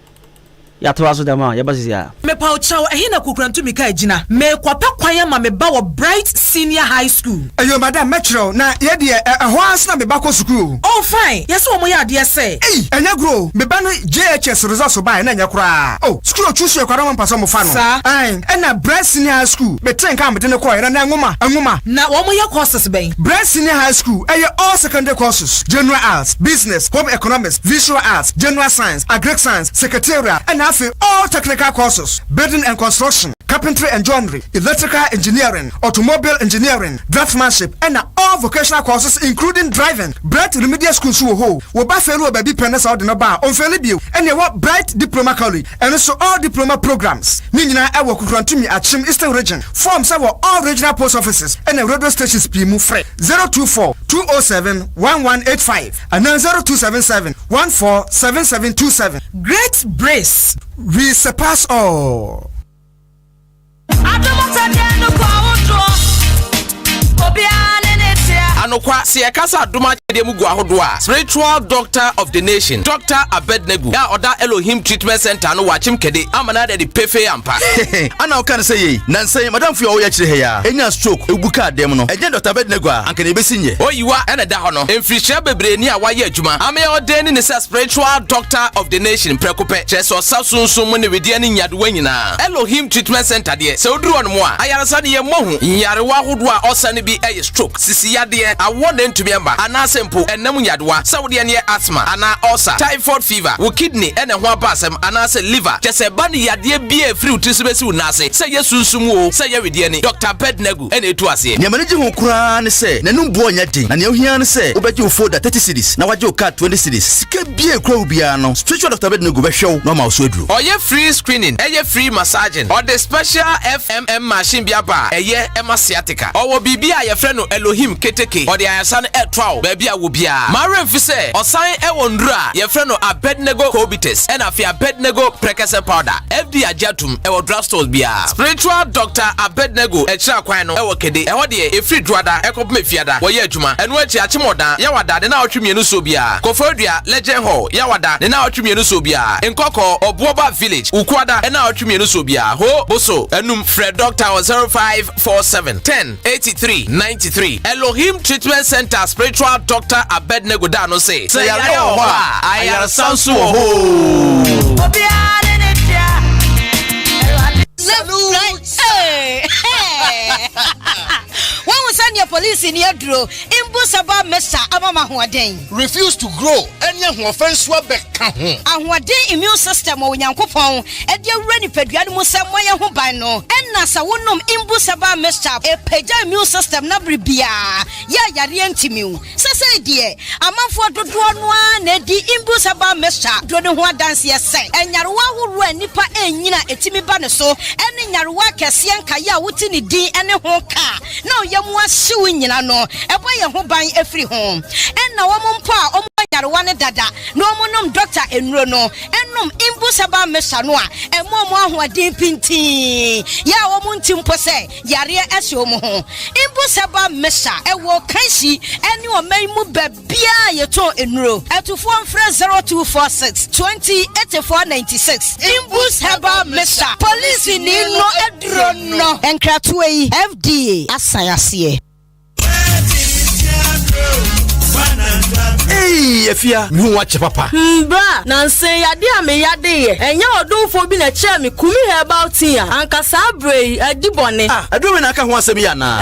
ya to aso dem ya ba see ya me pa uchaw ehina kukrantu mi ka agina me kwapa kwan ma me ba wo Bright Senior High School ayo madam metro na ye de ho ans na me ba ko school oh fine yes wo mo ya de say enya grow me ba no JHS results ba na enya kura oh school choose ye kwara mpasa mo fa no na Bright Senior High School me tren ka me de ne ko ye na ngoma na wo mo ya courses ben Bright Senior High School all secondary courses general arts business home economics visual arts general science agric science secretarial and all technical courses building and construction carpentry and joinery, electrical engineering, automobile engineering, draftsmanship, and all vocational courses including driving. Bright Remedial School Suho, Wabafelu Baby Pennes out in a bar, on Felibio, and you want Bright Diploma College, and also all diploma programs. Nina, I will continue at Chim Eastern Region. Forms our all regional post offices and the radio stations Pimu Free 024 207 1185 and then 0277 147727. Great Brace. We surpass all. Anokwa siyekasa aduma chedemu gu ahodoa spiritual doctor of the nation Dr. Abednego ya oda Elohim treatment center no wachim kede amana de pefe ampa ana okan say nansay madam fu o ya chire ya enya stroke ebuka dem no eje Dr. Abednego anka ne besinye oyiwa ena da ho no emfirihia bebre ni awaye adwuma ame odeni ne spiritual doctor of the nation prekope cheso sasunsun mu ne wedie ni nyadewa nyina Elohim treatment center de se oduru on mo a ayarasa de ye mohu nyarewa ahodoa osane bi eye stroke sisi yade awon ntumi amba ana sempo enam nyadewa sawde ne asthma ana ulcer typhoid fever wo kidney ene ho abasem ana se liver chese ba ne yade bia free utisibesi unase se yesunsum wo se ye wedie ni Dr. Abednego ene etu ase ne maneji ho kura ne se nanum bo onya din na ne ohia ne se obeji wo foda 30 cedis na waje o card 20 cedis sika bia kura obia no spiritual Dr. Abednego be hwew no ma so aduru oye free screening eye free massaging or the special FMM machine bia ba eye emasiatica owo bibia ye frɛ no Elohim keteke or the ayasan etwao baby a wo bia mare mfise osan ewo ndura ye frɛ no Abednego Cobitus and afia Abednego Prekese powder FD ajatum ewo drugstores bia spiritual Dr. Abednego ekira kwan no ewo kede eho de e free druada ekopme fiada wo ye adwuma eno achi achimoda yawada de na otwemienu so bia Kofodua Legend Hall yawada de na otwemienu so bia Nkoko Obuoba Village Ukwada ena otwemienu so bia ho boso enum Fred Dr. 0547 10 83 93 Elohim Treatment Center spiritual Dr. Abednego Dano say yare ho ayar sansu ho when we send your police in your draw, Imbusaba Mesa Amama Huaden. Refuse to grow any offense back. And what day immune system or Yankopon, and your ready Pedrian Musamaya Hubano, and Nasa Wunum Imbusaba Mesa, a Peja immune system Nabribia, Ya Yariantimu. Say, dear, a month for the one, the Imbusaba Mesa, Dronua dance yes, and Yarwa who Nipa and Nina Etimi Banaso, and in Yarwa Cassian Kaya Wutini D and a hoka. No, Yamwa suing no, a boy who buy every home. And now one pa, Yarwana Dada, no monum doctor and Rono, and num Imbusaba Mesanoa, and Momo who are deep pinti. Ya womuntim pose, Yaria Esiomo. Imbusaba Mesa, a walk Kashi, and you may move Bia Yato in row, at to form fresh 0246 20 8496. Imbusaba Mesa, police in no Edrono, and Kratway FDA, Asayasi. Hey, Efia, you watch papa. Bra, Nancy, Yadia me yade, and you don't for being a chairman, kumi about here, and Casabre, a dibone. I don't know what Samiana.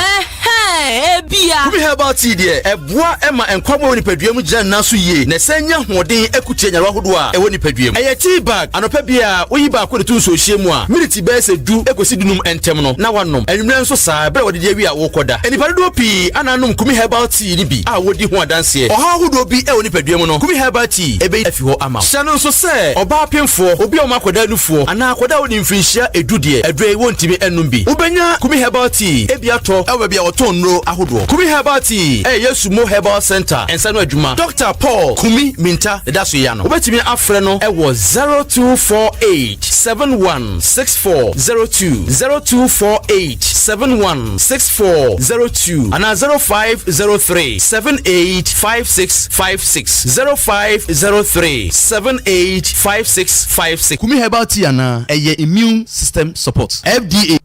Bia. Kumi about here, a bois Emma and Quamo in Pedrium Janasu ye, Nesenia, Modin, Ekuchena Rahudua, a winnie Pedrium. A tea bag, and a pebia, we back with the two so shemwa, military base do Ecosidum and Temno, now one num, and you so sad, but what did we are Wokoda, and if I do pee, and I know Kumi about tea, I would you want dance here, or how would be a winnie Pedrium, Kumi Habati, a bay if you ama. Shannon so say, or Bapin for, or be on Macoda for, and now Coda in Fisher, a duty, a dray won't be enumbi. Ubenya, Kumi Habati, a biato, I will be our tone. Kumi Habati, Yesumo Herbal Center, and Sanu Juma. Dr. Paul Kumi Minta, that's Yano. Obetimi Afreno, it was 0248 716402 0248 716402 and 0503 785656 0503 785656. Kumi Habati ana a immune system support. FDA.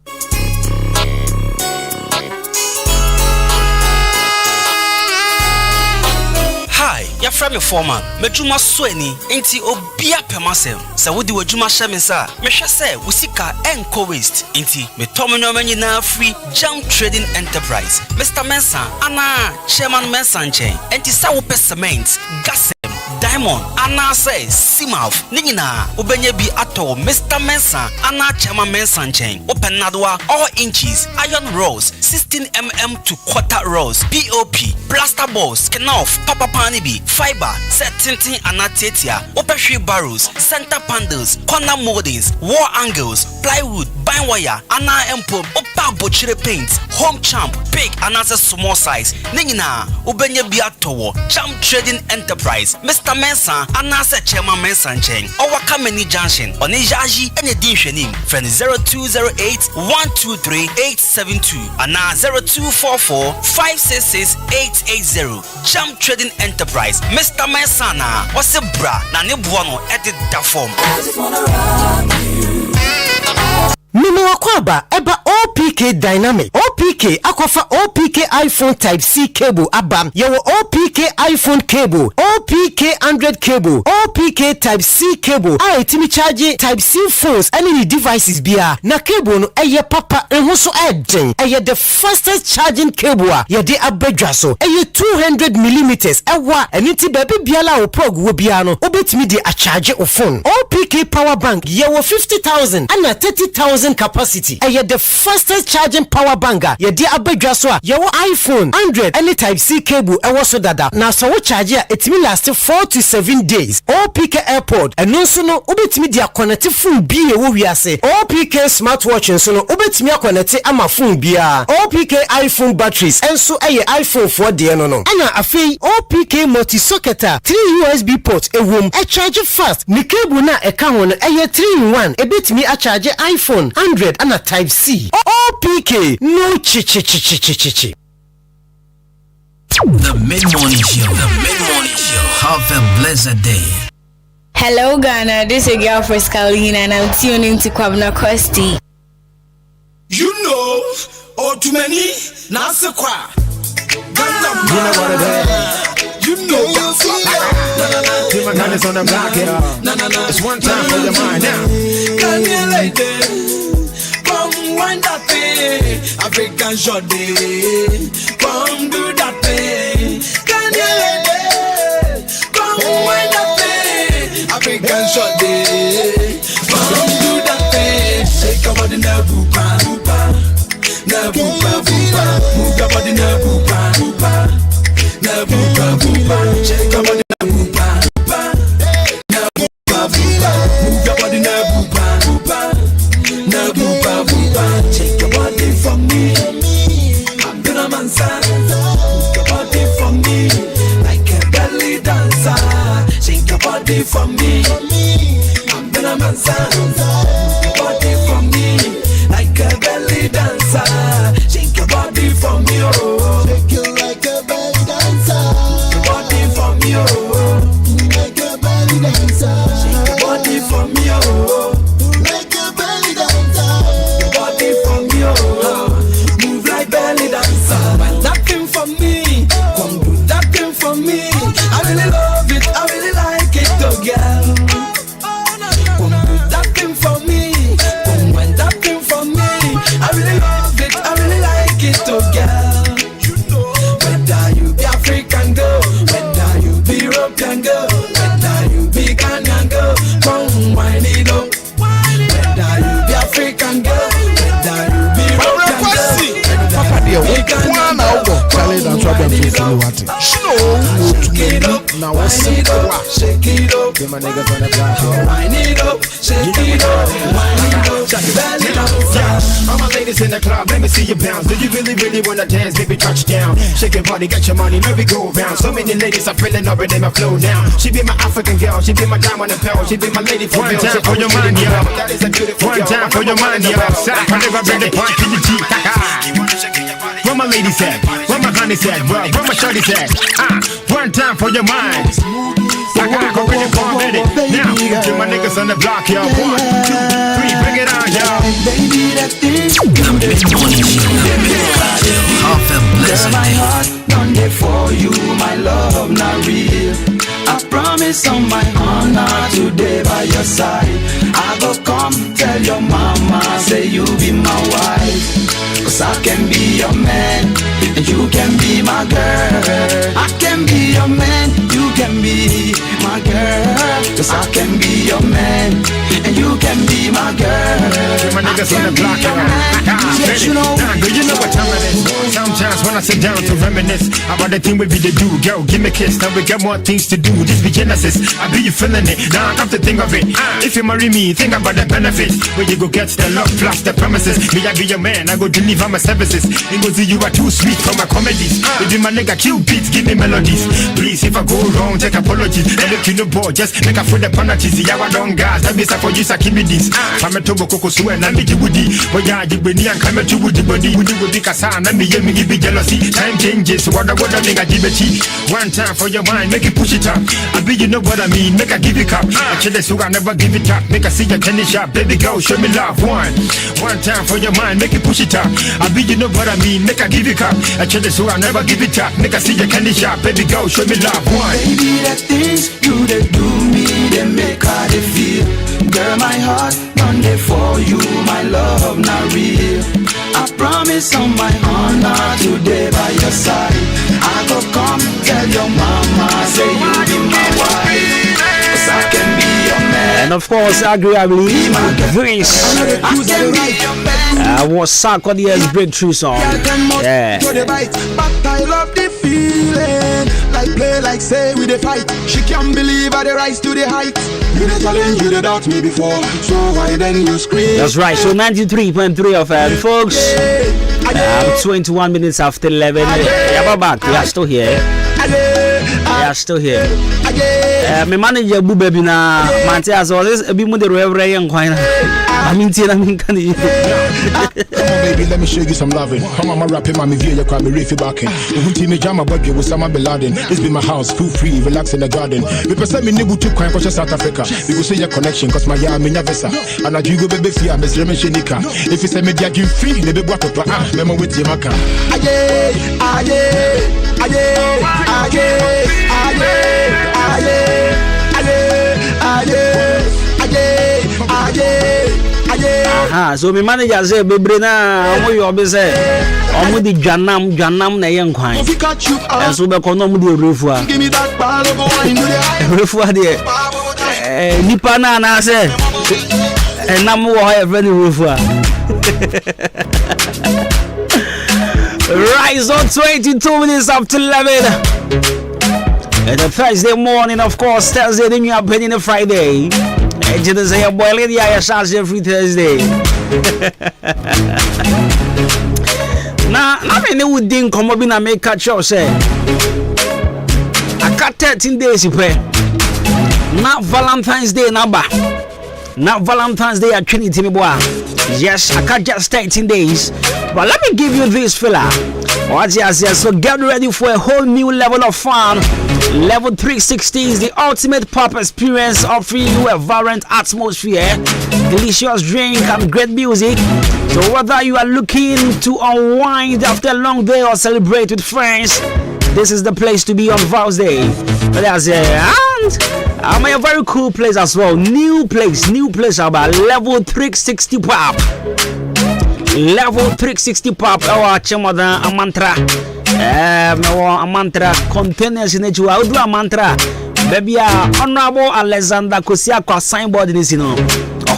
Ya from your former, Medjuma Sweni, ain't Obia Pemasem. So, would you a Juma Shamisa? Mesha say, Usika and Co Waste, ain't me Tomino Manina Free Jump Trading Enterprise. Mr. Mensa, Anna, Chairman Mensan Chain, and Tisawo Pestaments, Gassem, Diamond anase Simaf ningina ubenye bi ato Mr. Mensa ana Chema Mensa nchen open nadwa all inches iron rolls 16mm to quarter rolls POP plaster balls kenof papa panibi fiber set tinting anatetia open barrels center panels corner moldings wall angles plywood bind wire ana empom opa bochire paint home champ big anase small size ningina ubenye bi ato Champ Trading Enterprise Mr. Mensa anase Chema Mensa nchen Owaka Many Junction on Ijaji and Din Shenim friend 0208 123 872 and 0244 566 880 Champ Trading Enterprise Mr. Mensa na wase bra na ne buono edit da form. Mimo akwaba eba OPK Dynamic OPK akwafa OPK iPhone Type C cable abam yewo OPK iPhone cable OPK 100 cable OPK Type C cable a etimi charge Type C phones any devices bia na cable no eye papa enho so eden eye the fastest charging cable a ye de abadwa so eye 200mm ewa eniti baby biala wo plug wo bia no obetimi de a charge o phone OPK power bank yewo 50,000 and 30,000 capacity. The fastest charging power bank. Ye di abedwa so a yewo iPhone 100 any Type C cable ewo so dada. Na so wo charge a it will last 4 to 7 days. OPK AirPod eno so no obetimi dia connect phone bi ye wo wiase. OPK smartwatch enso no obetimi connect ama phone bia. OPK iPhone batteries enso iPhone 4 de no no. Ana afei OPK multi socket 3 USB ports ewom e charge fast. Ni cable na e ka ho no 3-in-1 ebetimi a charge iPhone 100 and a Type C. OPK no chi. The Mid-Morning Show. The Mid-Morning Show. Have a blessed day. Hello Ghana, this is your girl for Scalina and I'm tuning to Kwabna Kosti. You know, oh too many, Nasekwa. You know what it is. You know what's up. My gun is on the block here. It's one time for your mind now. Can you lady? Come wind that thing. African shot day. Come do that thing. Can you lady? Come wind that thing. African shot day. Come do that thing. Shake your body now, boopa, boopa. Now boopa, boopa. Move your body now, boopa, boopa. Now boopa, boopa. Shake your body now, boopa, boopa. Now boopa, boopa. Move your body now, boopa, boopa. Now boopa, boopa. Shake your body for me. I'm gonna mansa. Shake your body for me. Like a belly dancer. Shake your body for me. I'm gonna mansa. Shake your body for me. Like a belly dancer. Shake your body for me, oh. Shake you like a belly dancer. Shake your body for me, oh. Like a belly dancer. Shake your body for me, oh. Like a belly dancer. Shake your body for me, oh. Move like belly dancer. When that thing for me, come do that thing for me. I really love it, I really like it, oh girl. Come do that thing for me. Come when that thing for me. I really love it, I really like it, oh girl. Whether you be African girl, whether you be European girl, whether you be Ghanaian girl, come wind it up. Whether you be African girl, whether you be European girl, Papa dear, one hour, Charlie, that's what I'm doing. Shake it up, now what's it up? Shake it up, get my niggas on the block. Wind it up, shake it up, wind it up, shake it up. All my ladies in the club, let me see you bounce. Do you really wanna dance? Baby, touch down. Shake your body, get your money, merry go round. So many ladies are feeling up and they my flow now. She be my African girl, she be my diamond and pearl, she be my lady for real. One time for your mind, yo. That is a beautiful girl. One time for your mind, yo. I never bring the point to the G. Where my ladies at? Where my honeys at? Where my shorties at? One time for your mind. I gotta go really far with it. Now, get my niggas on the block, y'all. 1, 2, 3, bring it on, y'all. Baby, that thing. The Mid-Morning Show. The Mid-Morning Show. Have a blessed day. My heart done there for you, my love not real. I promise on my honor today by your side. I go come tell your mama, say you be my wife. Cause I can be your man, and you can be my girl. I can be your man, you can be my girl. niggas on the block. You know what time it is. Sometimes when I sit down to reminisce about the thing we be to do, girl, give me a kiss. Now we got more things to do. This be Genesis. I be you feeling it. Now I come to think of it. If you marry me, think about the benefits. When you go get the love plus the premises. Me, I be your man. I go deliver my services. It goes to you are too sweet for my comedies. If you my nigga kill beats, give me melodies. Please, if I go wrong, take apologies. And if you know boy, just make a for the penalties. Yeah, I don't gas. That means I for you, I keep me this. I'm a tobo coco sweat, and I'm a woody. But yeah, you be and come to woody body. Woody would be Kassan, and me, give me jealousy. Time changes, what I nigga give it. One time for your mind, make it push it up. I be, you know what I mean, make I give it up. Actually, so I never give it up. Make I see your tennis shop, baby girl, show me love. One time for your mind, make it push it up. I be, you know what I mean, make I give it up. Actually, so I never give it up. Make I see your candy shop, baby girl, show me love. Baby, the things you they do me, they make how they feel. Girl, my heart done there for you, my love not real. I promise on my honor today by your side. I go come tell your mama, say you be my wife, 'cause I can be your man. And of course, agreeably, this was Sarkodie's breakthrough song. Yeah. But I love the feeling. Like play, like say we the fight. She can't believe I the rise to the height. You the challenge, you the doubt me before. So why then you scream? That's right. So 93.3 of folks. 21 minutes after 11. Yeah, we're back. We are still here. We are still here. My manager Boo Baby na Mante as always be more the Reverend and Quine. I mean, come on, baby, let me show you some loving. Come on, my rapping, my view, you call me Reefy Barking. The team jam buddy with Osama Bin Laden. This be my house, feel free, relax in the garden. We present me nibble to crime for South Africa. We go see your connection, cause my yard, me vessa. And I do go baby fear, Miss Remy Shenika. If you say me, you free, the baby water, memo with your maca. So my manager say baby na omo yo be say omo di dwanam na ye nkwan so be kono omo di refua de nipa na say enam wo ha every refua. Rise on 22 minutes after 11 and a Thursday morning, of course. Thursday then you are paying a Friday. And you say a boy lady I charge every Thursday. Now I mean you didn't come up in a make catch up say I got 13 days pay. Not Valentine's Day number. Not Valentine's Day at Trinity me boy. Yes, I got just 13 days. But let me give you this fella. So get ready for a whole new level of fun. Level 360 is the ultimate pop experience, offering you a vibrant atmosphere, delicious drink and great music. So whether you are looking to unwind after a long day or celebrate with friends, this is the place to be on Vows Day. And I'm a very cool place as well. New place about level 360 pop. Level 360 pop. Our Chamada a mantra. A mantra containers in it. You do a mantra. Baby, Honorable Alexander Kosiakwa signboard in this, you know.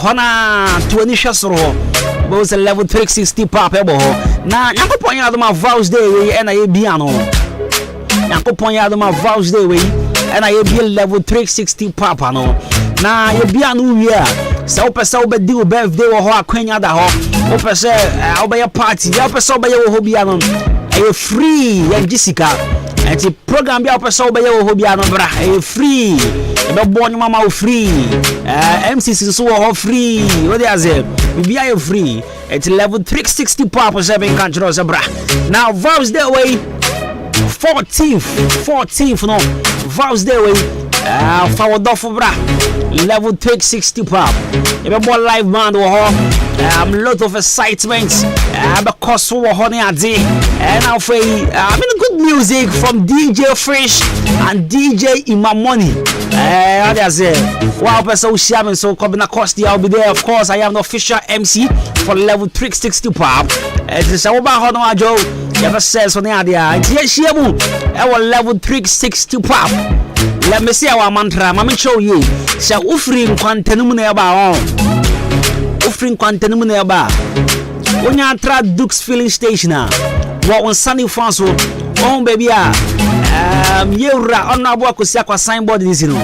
Honor to initial row. Both a level 360 pop. Now, I'm going to my Vows Day and I be ano. I'm going to my Vows Day and I be level 360 pop. Now, you be a new year. So, person be do birthday or ho akwanya da ho. O person obey a party. Ya person be wo hobby anon. E free ya Jessica. And the program be person be wo hobby anon bra. E free. E be born mama o free. MCC so ho free. What they say? Be a free. It's level 360 pop 7 country bra. Now Vows Day way 14th no. Vows Day way forward off bra. Level 360 pop. If a more live band or lot of excitement because we honey a day and now for good music from DJ Fresh and DJ Imamoni. Others wow person sharing so coming across the I'll be there. Of course I am the official MC for level 360 pop. It is our honor Joe. Never says on the idea. Yes, our level 360 pop. Let me see our mantra. Mama show you. So ufri nkwantenum na eba on. offering content mu na ba onya atra Dukes filling station a wo Sunny France on baby yewra on abo akosi akwa signboard this no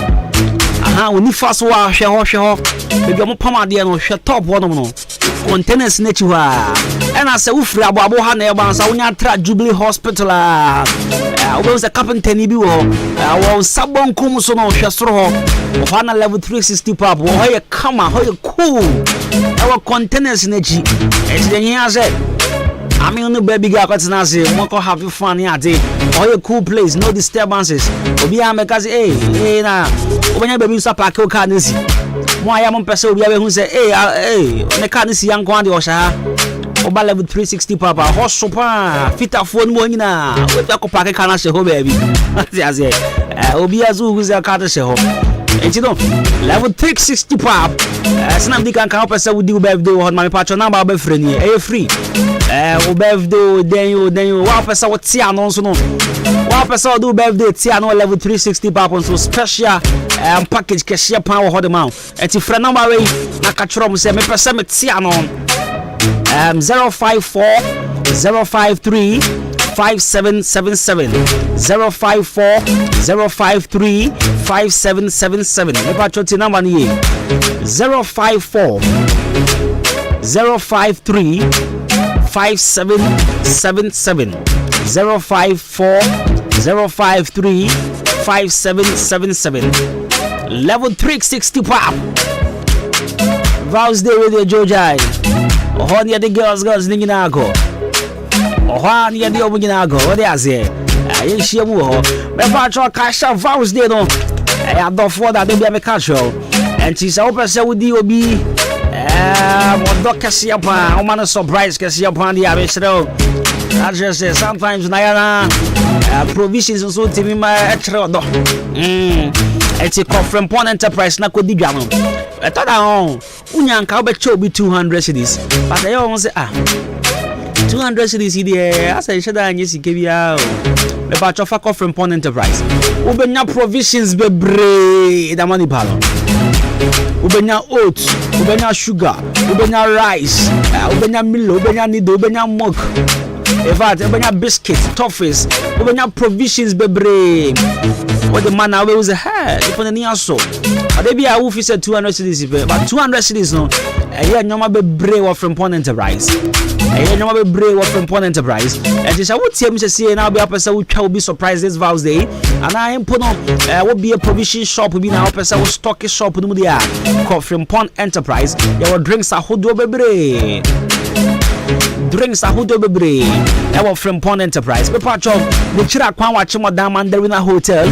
aha oni faso wa hwe baby mo pamade no hwe top wo no containers na chi wa ena se ufri abo ha na e ban sa onya atra Jubilee Hospital obo se carpenter ni bi wo sabon kum so no hwe soro ho na level 360 pop wo ye kama ho ye cool our containers na chi e ti yen ase I mean, no baby girl, what's not say, Moko have fun here, or a cool place, no disturbances. Obi amekazi, hey, na, when your baby stop a cool car, this. Why am I person who say, hey, the car is young quantity or sha. Oba level 360 papa, horse super, fit a phone one na, with a copake can say, ho baby. Obi azu who's a car to say, ho. And you know, level 360 pop. Snap the can help us with you birthday or my patron number be friend here. Free. Birthday then you wa person what tia announce no. Wa person do birthday tia no level 360 pop on so special package cashier power hold them out. And your friend number we na catch up say me person me tia no 054 053 5777 054 053 5777 me patron number ni 054 053 5777 054 053 5777 level 360 pop Vows Day with your Jojai oh near the girls ninginago oh near the obuginago what they say I share more me patron cash Vows Day no I had the for that they be a casual and she's open say with the obi what kasi apa o man surprise kasi apa dia besro I just say sometimes na provisions so timi ma etro do it's a Frempong Enterprise na ko digwa no eto da on unyanka obecho bi 200 cedis but I won say 200 cedis here as I should anye sike bia o me ba chofa ko Frempong Enterprise ubenya provisions bebre da money palo ubenya oats, ubenya sugar, ubenya rice, ubenya milo, ubenya nido, ubenya milk. In fact, ubenya biscuits, toffees, ubenya provisions bebre. What the man always say, hey, if on the near so. But they be a who said 200 cedis, but 200 cedis no. Yeah, no matter bebre or Frempong Enterprise. Yeah, no matter bebre or Frempong Enterprise. And this I would say, Mr. C, now be a person who will be surprised this Vows Day. And I am put on would be a provision shop, will be now a person who stock a shop in the called Frempong Enterprise. There were drinks a hood bebre. Drinks a hood bebre. There were Frempong Enterprise. But part of the Chira Kwan watching Madame and in a hotel.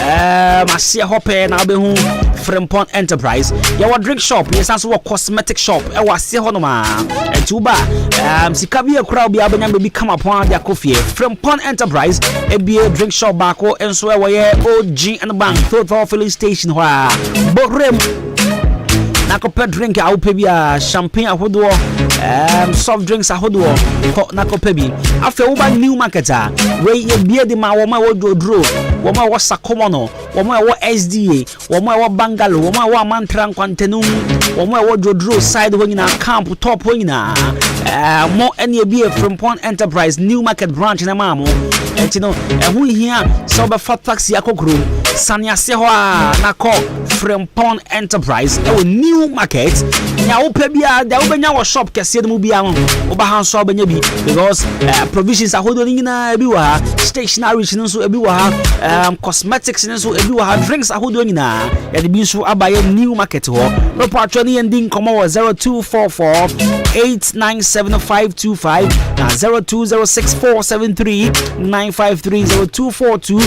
I see a hopper and I'll be home. Frempong Enterprise. Your drink shop, yes, also a cosmetic shop. I was see Honoma and Tuba. Sikabi a crowd be able to become upon their coffee. Frempong Enterprise, a beer drink shop back and so where OG and the bank, total filling station. Where Borem. Nakope drink aupe bia champagne ahodo soft drinks ahodo nakope bi afa uba new marketer we ye bia de ma wo ma wo drodro wo ma wo sakomo no wo ma wo SDA wo ma wo bangalo wo ma wo mantra nkwantenu wo ma wo drodro side ho nyina camp top ho nyina mo ene bia Frempong Enterprise new market branch na mamo etino ehu hia so be fat taxi akokro sania se ho na ko Frempong Enterprise new market nya wo pa bia da wo benya wo shop kese dem bia ho wo ba han so benya bi because provisions ahodo nyina bi wa stationery nso ebi wa cosmetics nso ebi wa drinks ahodo nyina ya de bi nso abaye new market ho no patro ni ending komo 0244 897525 na 0206473953 0242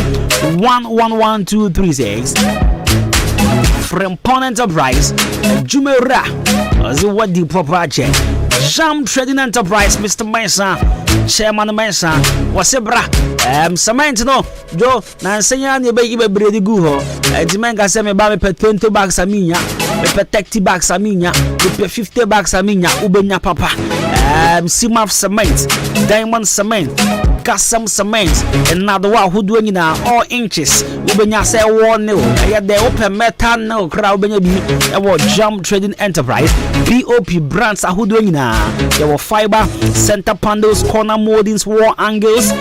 111236 Frempong Enterprise, Jumera, as what the proper check. Jam Trading Enterprise, Mr. Mesa, Chairman Mesa, was a bra. Cement no, Joe, Nansayan, you baby bready guho. The man got sent me by 20 bags a minya, 30 bags a minya, 50 bags a minya, Ubenya Papa, Simaf Cement, Diamond Cement. Gasam Cement, and now the one who doing now all inches. Ubenya say 1 nil. Yet the open metal no crowd be Jump Trading Enterprise. POP brands are who doing now. There were fiber, center panels, corner moldings, wall angles,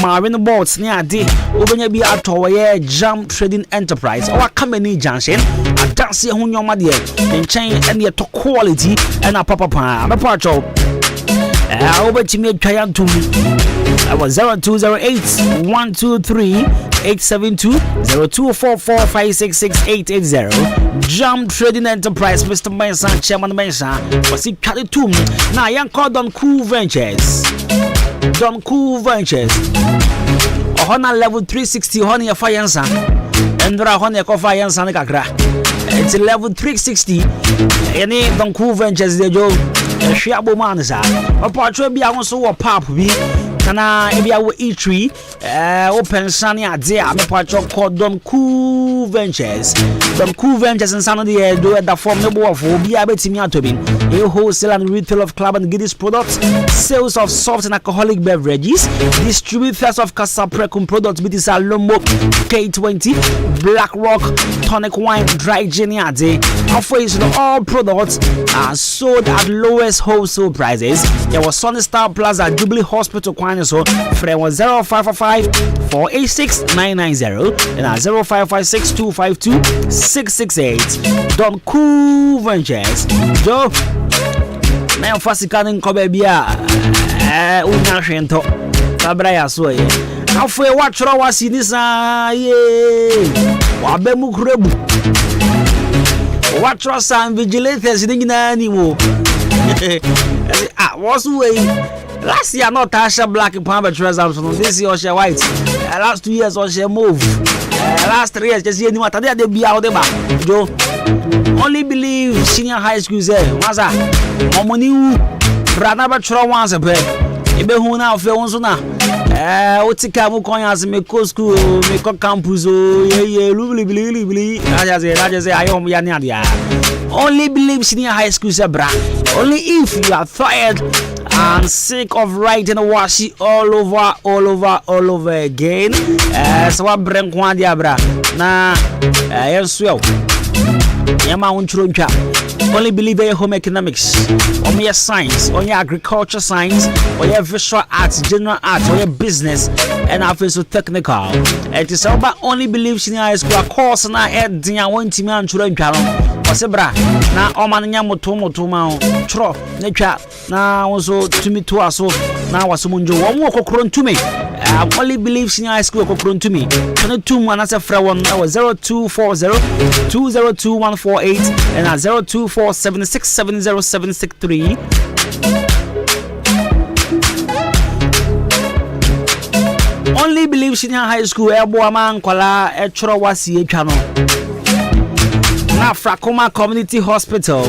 marine boards near the Ubenya be at our Jump Trading Enterprise. Our company Junction. I don't see who your money in chain and yet to quality and a papa. I'm a part of over to me try to me. I was 0208 123 872 0244 566 Jump Trading Enterprise, Mr. Benson, Chairman Benson. Was it carry to me? Now, young called on Cool Ventures. Don Cool Ventures. Honor level 360, honey, a fire answer. And there are honey, a coffee answer. It's level 360. Any Don Cool Ventures, the Joe. Shiabo Manza. A portrait be also a pop. Kana ebi awo E3 open sunny idea me patcho called Don Cool Ventures. Don Cool Ventures and Sunny do at the form no of obi abetimi atobi. A wholesale and retail of club and goodies products, sales of soft and alcoholic beverages, distributors of Casaprecum products with Lomo K20, Black Rock, tonic wine, dry gin offers all products are sold at lowest wholesale prices. There was Sunny Star Plaza Jubilee Hospital so frame was 0555 486 990 and 0556 252 668. Don Cool Ventures. Joe, now Fasikanin Kobebia, Unashento, Cabraya Soy. How for what I was in this? Wabemu Krebu. What trust and vigilators in anymore? What's the way? Last year, not Tasha Black and Palmer Treasures. This year, she white. Last 2 years, she move. Last 3 years, just see what they be out there. Joe, only believe senior high school say, Maza, Momoni, Ranaba Tro once a bed. Ibehuna of Yonsuna. Otikamu Koyas, Meko School, Meko Campus, Lubili, I am Yanadia. Only believe senior high school say, bra. Only if you are tired and sick of writing washi all over again. So what bring one diabra na yes well. Yama untruncha. Only believe in home economics, or your science, or your agriculture science, or your visual arts, general arts, or your business, and also technical. It is about only believe in high school course na head dia one team and children Osebra na omanya moto ma tro na twa na wonso tumi to aso na wasomunjo wo kokoro ntumi only believe in high school kokoro ntumi kana tum anase fra won na 0240 202148 and 0247670763 only believe in high school ebo ama nkwala etro wasi etwa no na Frakoma Community Hospital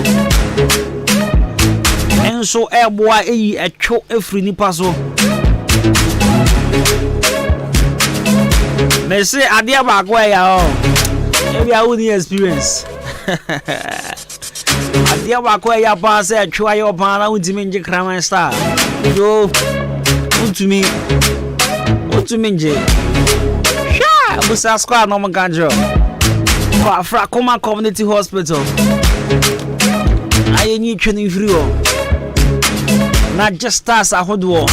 enso eboa eyi etwo efri nipa so me say adia ba kwa ya o ebi a uni experience adia ba kwa ya pa say etwo ayo pa na untimi nje kraman star yo untimi nje sha busa squad no manganjo Frakoma Community Hospital. I need training free. Not just stars a hood war.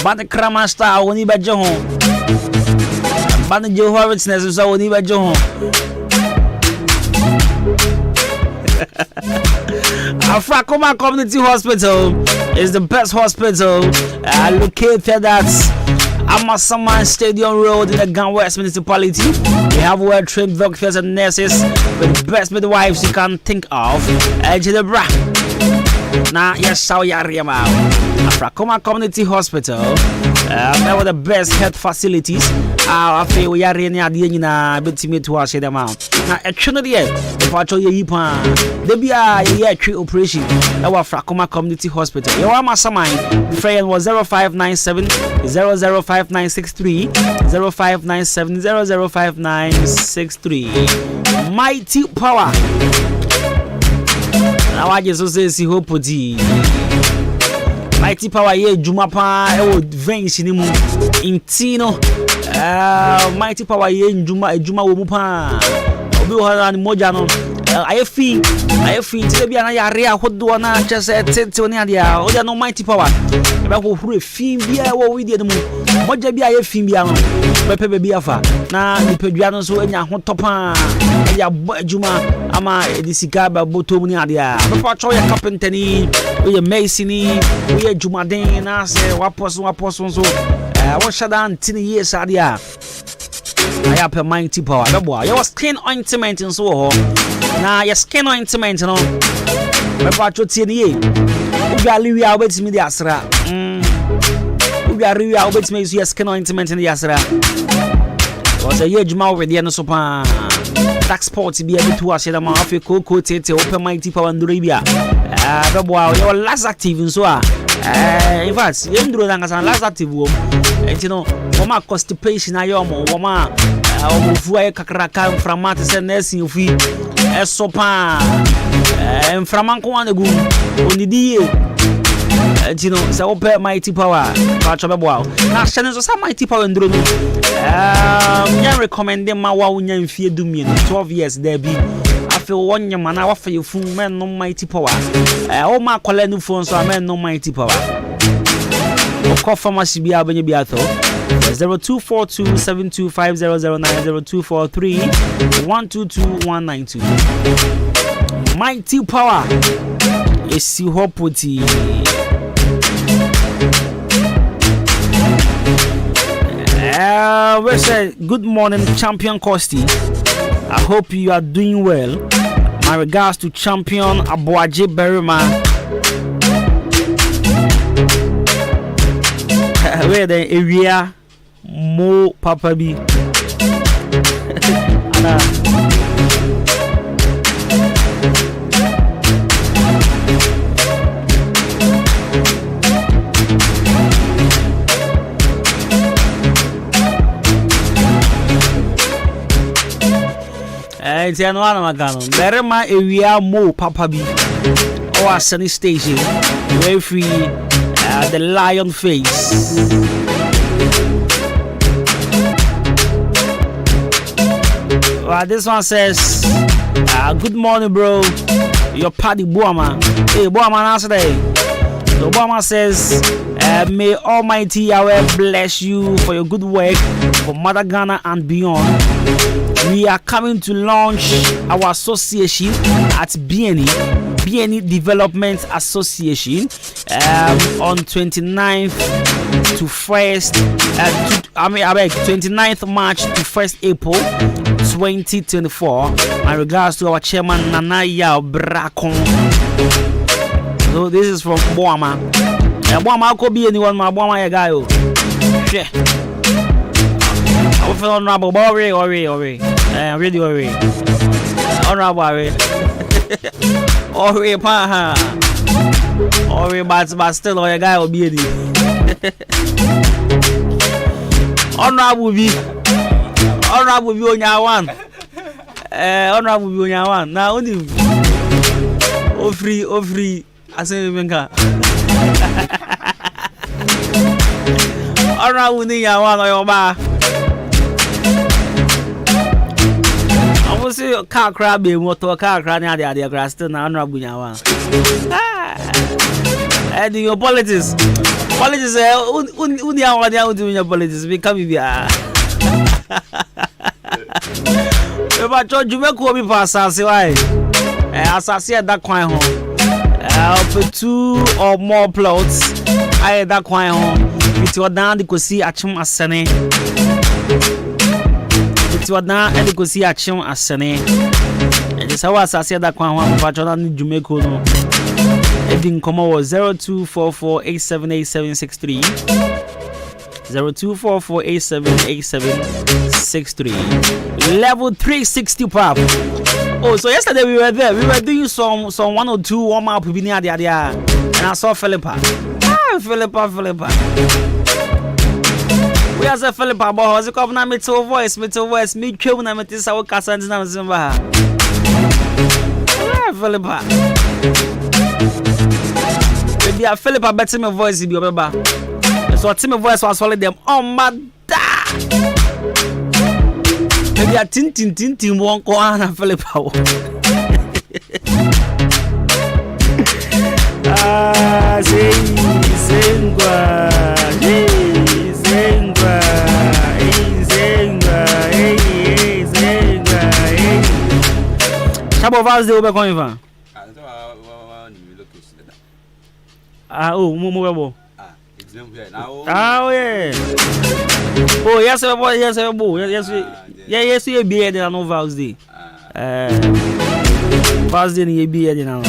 But the Kraman star when he by John. But the Jehovah's Witnesses are when he by John. Frakoma Community Hospital is the best hospital located at Amasaman Stadium Road in the Gun West Municipality. We have well-trained doctors and nurses with the best midwives you can think of. Ejidebra. Now, yes, how you are Frakoma Community Hospital. That was the best health facilities. I feel we are in the betimi to wash them out. Now, actually, if I show you, there be a tree operation. Our Frakoma Community Hospital. Your Amasaman friend was 0597 005963 0597 005963. Mighty power. Now I just say si hope di Mighty Power ye juma pa e wo veins ni mu intino Mighty Power ye juma wo mu pa obi wo ha ni moja no aye fi ti bia na yare ahodo na chese tete oni ade a oja no Mighty Power e ba ko huru fi bia wo wi de mu moja bia aye fi bia no pepe be bia fa na nipadua no so anya ho topa ya juma ama edisika ba botom ni ade a be cho ya carpenter ni we mason ni we juma den na se waposo so wo shada antini yes ade a aya pe Mighty Power be boa your skin ointment so ho na your skin ointment no be cho tie ni ye ugali wi a obetimi di asra ugali wi a obetimi use your skin ointment in di asra was a year juma over there no so pa tax port bi e to ase da ma afi koko tete open Mighty Power nduro bia be boa your last active so a in fact ye nduro na ngasa last active wo enti no wo ma constipation ayo mo wo ma ofu ay kakraka mframate se nesi ofi esopa mframanko anegu onidi enti no se open Mighty Power pa chobe boa na chane so sa Mighty Power nduro no nya recommend ma wa unya mfie dumie 12 years there bi afi wonya mana wa fa yefun men no Mighty Power o ma kwale no phone so men no Mighty Power o ko pharmacy bi abanye bi ato 0242725009 0243122192 Mighty Power esi hopoti we say good morning Champion Costi. I hope you are doing well. My regards to Champion Abuaje Berima. Where the area Mo Papa B. It's an one magano. Berema area Mo Papa B. Or Sunny Station. Very free. The lion face. This one says, good morning, bro. Your party Boama. Hey, Boama, answer day. So Boama says, may Almighty Yahweh bless you for your good work for Mother Ghana and beyond. We are coming to launch our association at BNE Development Association on 29th to 1st 29th March to 1st April 2024. My regards to our chairman Nana Yao Brakon. So this is from Boama. Boama could be anyone, my Boama guy. Yeah. I feel honorable, really, really. Honorable, but still, a guy will be honorable be on your one. Honorable be on your one. Now, only free. I say, Venga. Honorable need your one or your bar. I will see a car crab being motor car crying out the grass still now. Honorable one. And your politics. Politics, only I want to do your politics. Become here. If I told you, make me pass as I said that quite home. I'll put 2 or more plots. I had that quite home. It's what down the could see Achum as Sane. It's what down and the could see Achum as Sane. And it's how I said that quite home. Patron Jamaica. Heading Como was 0244878763 0244878763 level 360 pop. Oh, so yesterday we were there. We were doing some 1 or 2 warm up and I saw Philippa. Philippa. We are a Philippa, but was a couple of metal voice, me killing them at this our casa and Zimba. Philippa. Maybe I Philip I bet my voice be obeba. So I my voice was follow them. Oh my da. Maybe I tin won't go on and Philip. Ah, Zengwa. Chabo Vaz de Uber Coinvan. Oh, Mumbo. Ah, yeah. Oh, yes, boy, yes, boy. Yes, you be there no Vaz de. Vaz de you be there now.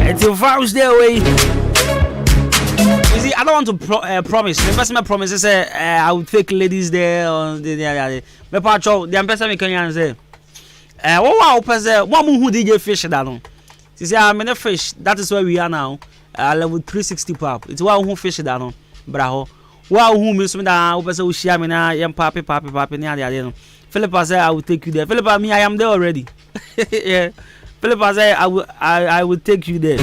It's a Vaz there way. You see, I don't want to promise. The person promise is I will take ladies there on the me pacho. The person me can say, what person? What who DJ fish that no? You see, I'm in a fish. That is where we are now. Level 360 pop. It's what who fish that no, braho. What who miss me that? Person who share me na yam papi. No. Philip say I will take you there. Philip, me I am there already. Yeah. Philip say I will take you there.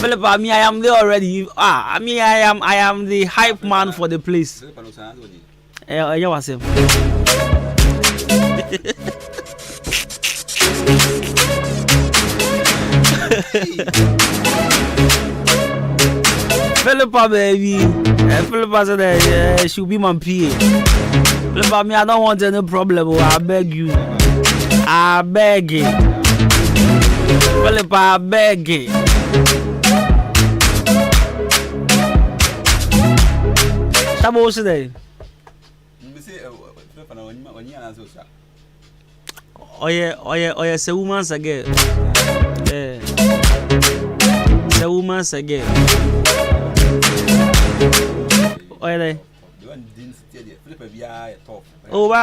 Philip, me I am there already. I am the hype man for the place. Yeah, what's him? Philippa, baby. Philippa said she'll be my PA. Philippa, me I don't want any problem. I beg you. I beg you. Philippa, I beg you. Chabo today. Oh yeah, say woman's again. Yeah. Say woman's again. Oh yeah.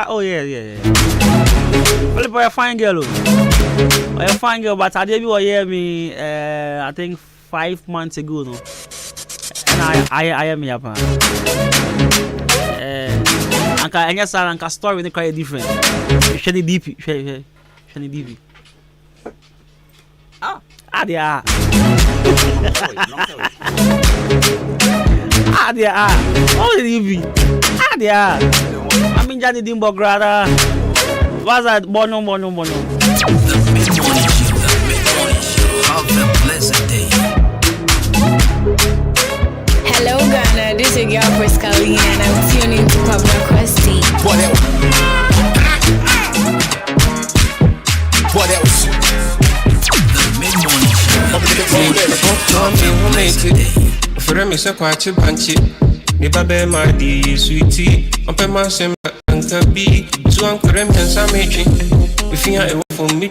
Oh yeah. Philip, you're a fine girl. You're a fine girl, but I did you hear me I think 5 months ago no. And I am here, man. And yes, and story is quite different. Shani DP. Dia. Oh, DP. Dia. I mean, Johnny Dimbo Grada. What's that? Bono. Have a blessed day. Hello Ghana, this is your girl Friscalina and I'm tuning to Kwabena Kwesti. What else? The mid-morning show. For me, so quite a bunchy. Never be my dear sweetie. I'm a massam and be to Uncle Rem and Sammy. If you are from me,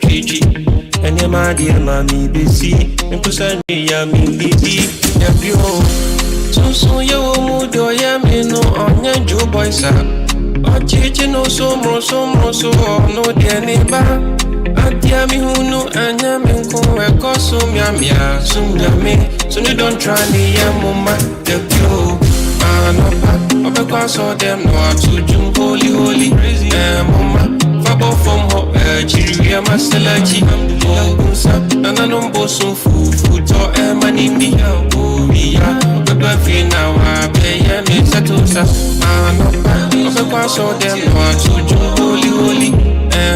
and your my dear mammy busy, and to send me yummy busy. So you mood or yammy no on your Joe boys up. Or teaching no so no dear neighbor. At Yami who know and Yamin co a cosum yamia, soon yammy. So you don't try me yamma, the pure. No, because all them know how to jump holy, crazy, mama. Fabo from her, Chiria Masalachi, and I don't boss so food or money me. Oh, we are the buffet now. I pay me Satosa. No, because all them know how to jump holy,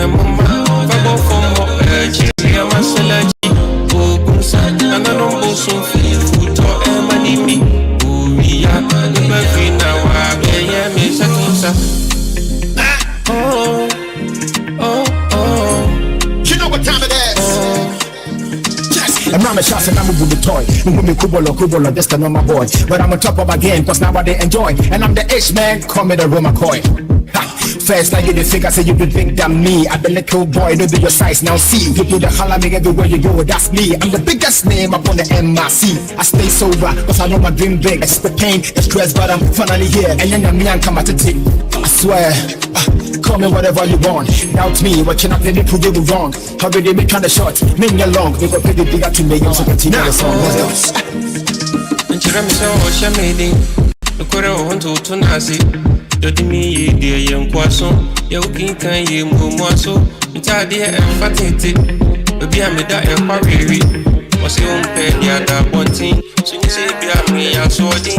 mama. Fabo from her, Chiria Masalachi, and I don't boss so food or money me. We are the buffet now. I pay me Satosa. You know what time it is? I'm not a shot and I'm with the toy. Women Kubolo, that's the normal boy. But I'm on top of my game, cause now they enjoy. And I'm the H-man, call me the Roma Coy. First I get the figure, say you could think that me. I'm the little boy, know your size, now see. You do the holla me everywhere you go, that's me. I'm the biggest name up on the MRC. I stay sober, cause I know my dream big. It's the pain, the stress, but I'm finally here. And then I'm young, come out to take. I swear, call me whatever you want. Doubt me, what can I play to prove you wrong? How did they make kind of short? Make me long, they go play the bigger to me, so continue the song. What else? And Chiramisa or Shamedi, the Korea want to Nazi. Dodi me dear young quason, you can ye move more so. Mita dear and fatty. Baby, I'm a die and parry. Was your own pay the other one thing. So you say, be a me, I saw the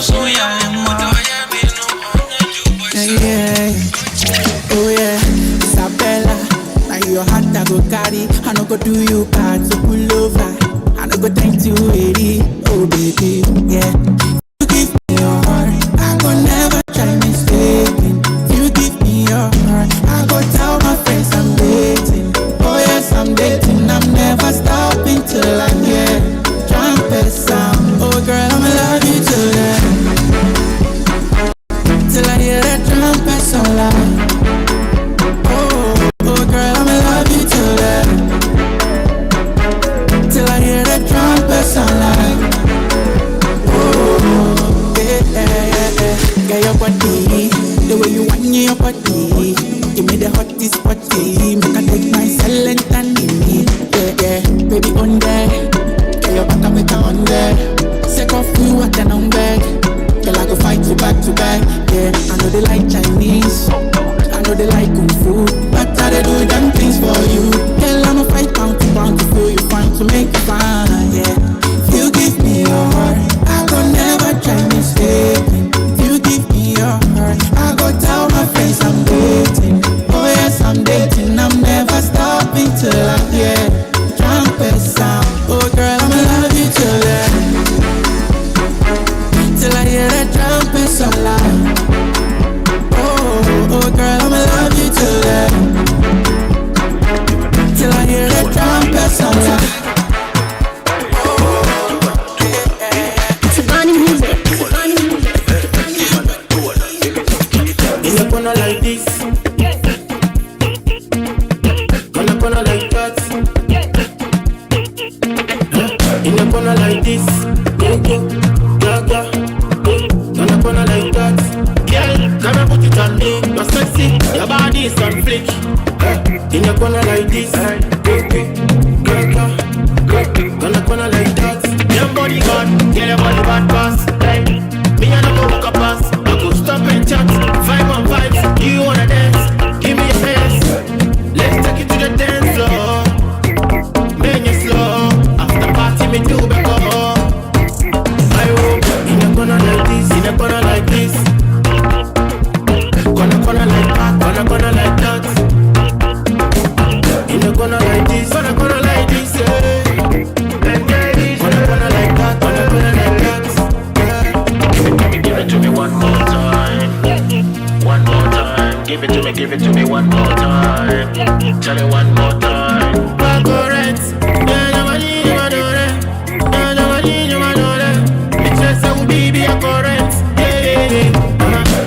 so young, oh yeah, Isabella. Now your heart I go carry. I no go do you bad, so pull over. I no go thank you, lady. Oh baby, yeah. You give me your heart, I go never try mistaking. You give me your heart, I go tell my friends I'm dating. Oh yes, I'm dating. I'm never stopping till I hear trumpet sound. Oh girl, I'ma love you till then. Till I hear that trumpet so loud. Oh girl, I'ma love you till then. Till I hear that trumpet so loud. Oh, yeah. Get your body, the way you want your body. Give me the hottest body. Make I take my silent and me. Yeah, baby on there. Get your back and make her on there. Sick of you at the number. Girl, I go fight you back to back. Yeah, I know they like Chinese, I know they like Kung Fu, but I they do them things for you. Girl, I'ma fight pound to feel you fine to make you fine. Yeah, if you give me your heart, I go never try mistaking. If you give me your heart, I go tell my friends I'm dating. Oh yes, I'm dating. I'm never stopping till I hear trumpet sound. Oh girl, I'ma love you till then. Till I hear that trumpet so loud. Oh girl, I'ma love you till then. Till I hear that trumpet so loud. It's a funny music. In a corner like this, corner like that. In a corner like this, gaga. Gonna like that. Girl, come and put it on me. You're sexy, your body is on flick. In a corner like this, gonna like that. Your body gone, get your body bad pass. Me and I go walk a pass. I go stop and chat. 5 on 5, you wanna dance? Give me your hands. Let's take it to the dance floor. Man, you slow. After party, me too back up. In a corner like this, in a corner like this. Corner like that, corner like that. In a corner like this, corner like this, yeah. Corner like that, corner like that. Give it to me one more time. One more time. Give it to me one more time. Tell me one more time. Correct.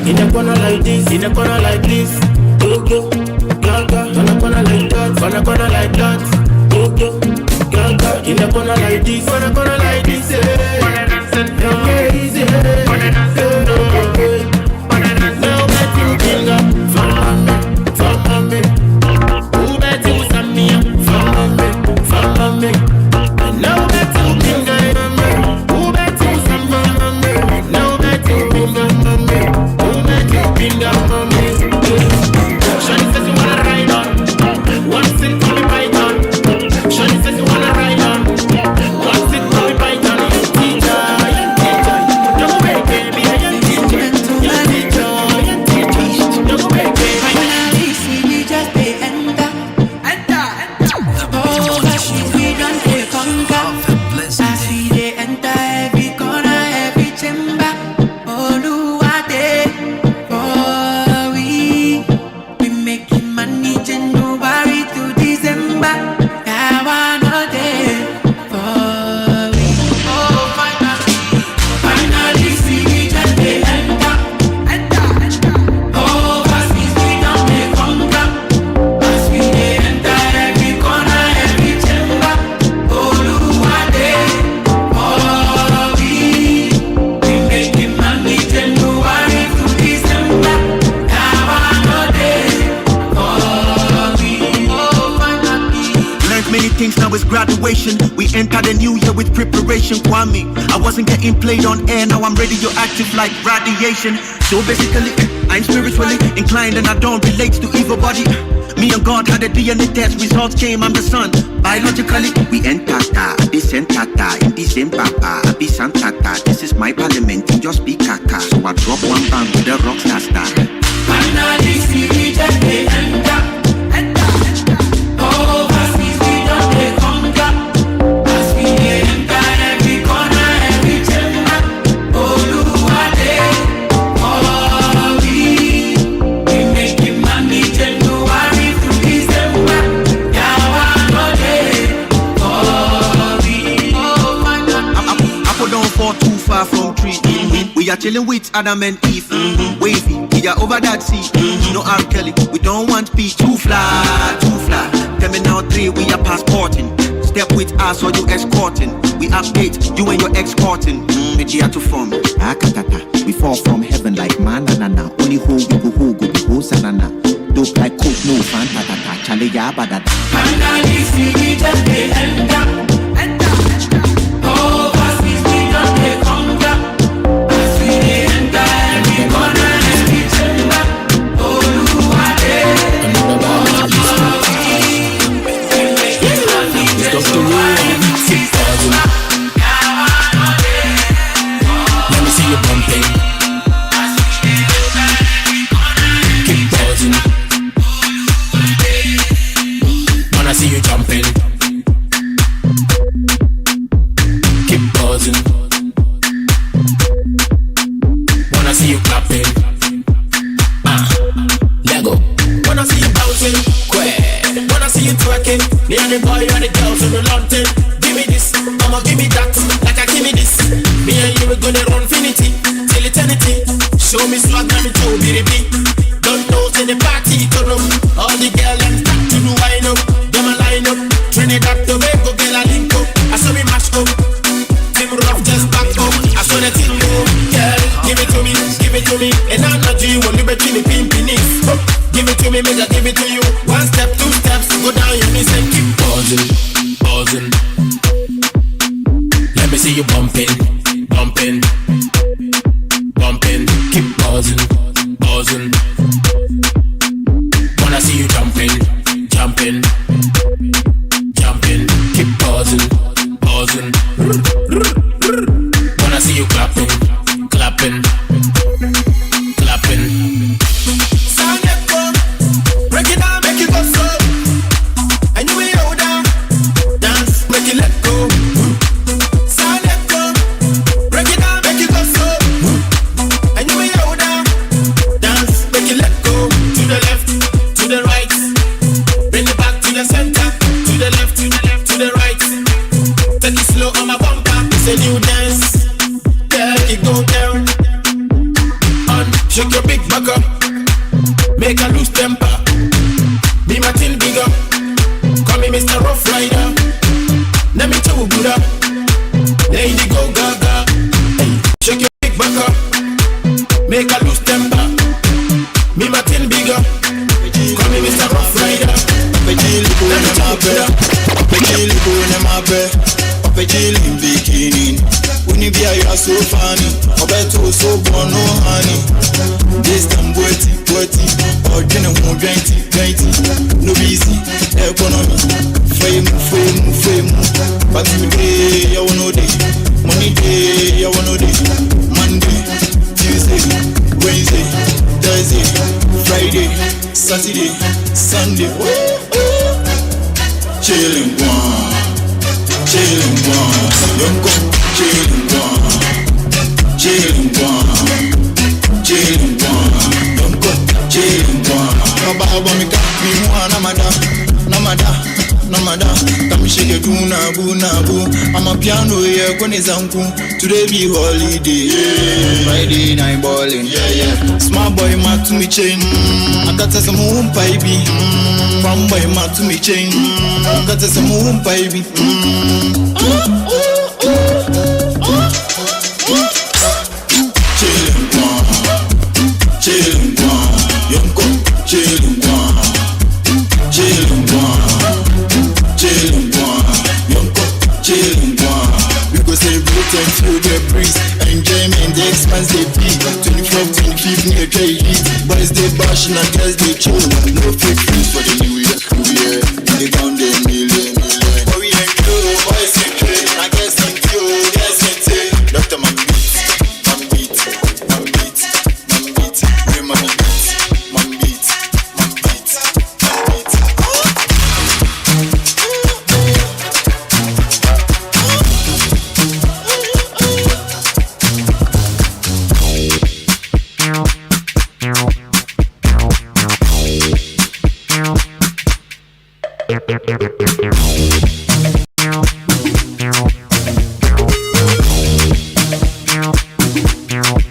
In a corner like this, in a corner like this. Go, gaga. In a corner like that, corner like that. Go, gaga. In a corner like this, corner like this. Easy. Now bet you finger from me. Who bet you some me from me. Now bet you finger. Who bet you some from me. Now bet you finger from me. Shawty says you wanna ride on. One sit for me python. Shawty says you wanna ride on. One sit for me python. Young teacher. Don't wait, baby, young teacher. situation. We enter the new year with preparation. Kwame, I wasn't getting played on air, now I'm radioactive like radiation. So basically, I'm spiritually inclined and I don't relate to evil body. Me and God had a DNA test, results came, I'm the son. Biologically, we enter this entata, in this empapa, be santata. This is my parliament, you just be kaka. So I drop one bang with the rockstar star. Finally, see we just they enter. Overseas, we don't they conquer. As we enter every corner, every chamber. Oluwade, we making money January to December. Yawa no day, I put down 4 too far from 3. We are chilling with Adam and Eve. Wavy, we are over that sea. No R. Kelly, we don't want peace. Too fly, too fly. Terminal 3, we are passporting. Step with us or you escorting. We update, you and your escorting. Media to form. Akatata, we fall from heaven like manana. Only who go be sanana. Dope like coke, no fantata. Chale yabadada. finally see we just they enter. Overseas, we don't they conquer. As we enter every corner, every chamber. Oluwade, Let me see you bumping. Keep pausing. Wanna see you jumping. Keep pausing. Wanna see you clapping. Lego. Wanna see you bouncing, wanna see you twerking. Me and the boy and the girls in the London. Give me this, I'ma give me that. Like I give me this. Me and you are gonna run infinity till eternity. Show me swag, let me show baby. Don't know to the party to room. All the girls and start to do wine up. Them a line up. Trinidad Tobago girl a link up. I saw me mash up. Tim Rough just back up. I saw the thing go. Girl, give it to me, give it to me. And I'm not you, only between the pimpinies. Give it to me, make I give it to you. 1 step, 2 steps, go down your knees and keep pausing, pausing. Let me see you bumping, bumping, bumping. Keep pausing, pausing. Wanna see you jumping, jumping, jumping. Keep pausing, pausing. Wanna see you clapping, clapping, clapping. break it down, make it go slow. And you will hold down, dance, make it let go. Sound let go, break it down, make it go slow. And you will hold down, dance, make it let go. To the left, to the right, bring it back to the center. To the left, to the left, to the right. Take it slow on my bumper, it's a new dance. Girl, it go down. On, shake your big back up. Make a loose temper. Be my tin bigger. Call me Mr. Rough Rider. Let me tell you good up. Lady go gaga. Hey, shake your big back up. Make a loose temper. Be my tin bigger. Call me Mr. Rough Rider. Let me tell you good up. Unibia, you are so funny. Obeto so born no honey. This time poety, or dinner won't drink. No easy, economy. Fame. But today, I want no day. Money day, I want no day. Monday, Tuesday, Wednesday, Thursday, Friday, Saturday, Sunday. Chillin' one. Young chillin' one. Baba me got me one namada. Come shake it boo. I'm a piano here when it's uncle. Today be holiday. Friday night ballin'. Small boy mat to me chain. I got some moon baby. From boy mat to me chain. I got some moon baby. Chillin' one, young go, chillin' one, young go, my girls they chill. No fake friends for the new year. They down there million. Oh we ain't cool, boys ain't cool. I guess ain't cool, guess ain't it. Doctor man beat, bring man beat.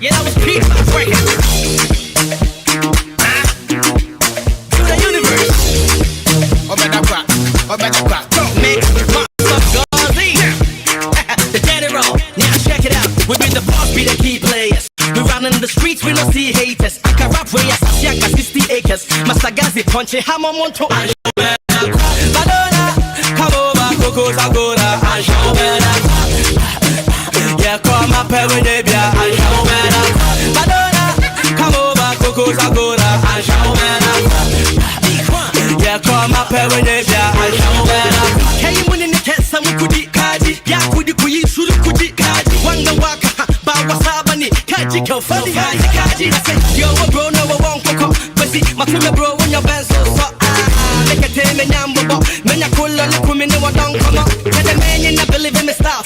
Yeah, that was Pete breaking. To the universe. Don't make monster Gazi. The general, now check it out. We been the boss, be the key players. We running the streets, we don't see haters. I can rap way as I got 60 acres. Master Gazi punching hammer monto. Madonna, come over, Coco's Agora, and show better. Yeah, come up here with the beer and show better. Madonna, come over, Coco's Agora, and show better. Yeah, come up here with the beer and show better. Hey, you in the test, some kudi kaji. Yeah, kudi kuyi, suru kudi kaji. Wanga waka, bawa sabani, kaji kofadi kaji. I say, yo, bro, no one coco. But see, my crew, bro, when your band so make a tame and yambo. Men are cool on the women, no one don't come up. Let the man in the believe in the style.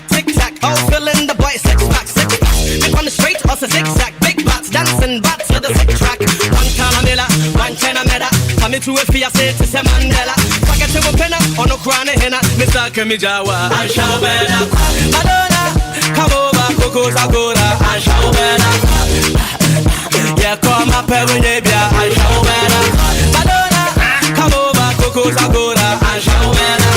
Tick tack, all filling the boy six pack. They on the straight, also zigzag. Big bats, dancing bats with a sick track. One Calamilla, one China Meda. Coming to a fiancé to say Mandela. Forget to a penna, on no crown and henna. Mr. Kamijawa, I shall better. Madonna, come over, Coco's Agora, I shall better. Yeah, come up here with the beer, I shall better. Madonna, come over, Coco's Agora, I shall better.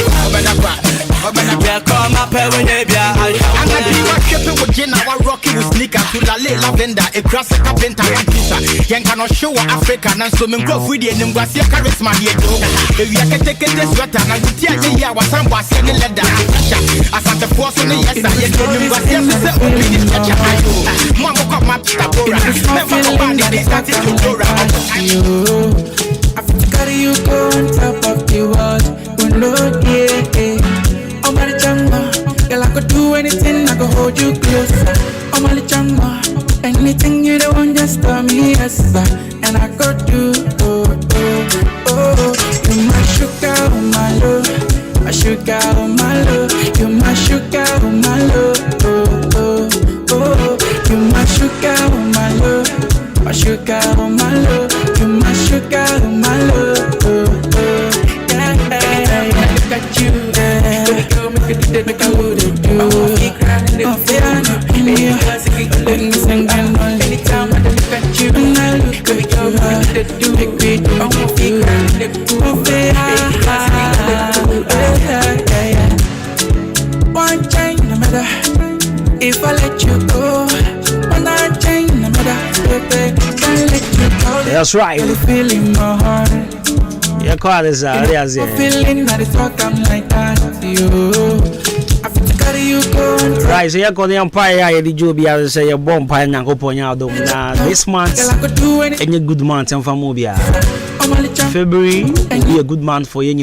Yeah, come up here with the beer, I shall better. And I be what shipping with gin, I rocky with sneaker to la lavender, a grass a carpenter and teacher. Yan cannot show Africa, and so men go with the name was your charisma here. If you can take this sweater, and I tell you, I was some was any leather. As at the force on the yes, I was yes, Mama got my tabora. Never body, they started to go around. I carry you go on top of the world. No, yeah. Oh, my chama, girl, I could do anything, I could hold you closer. Oh, my chama, anything you don't want, just tell me yes, sir. And I could do, you my sugar, oh my love, my sugar, oh my love, you my sugar, oh my love, you my sugar, oh my love, my sugar, oh my love, you my sugar, oh my love, look at you, make I would do. I'm feeling in you, let me sing and run. Anytime I look at you, and I look at you, make me do. I'm feeling, one chain, no matter if I let you go. One chain, no matter baby, can't let you go. That's right. Really feeling my heart. Yeah, call this out. There's it. Feeling that it's talk I'm like that to you. I feel to carry you go. Right, so you're going to Empire. You did you be able to say you're born by Nankoponya? Now this month, any good month and for Mobia. February will be a good month for you.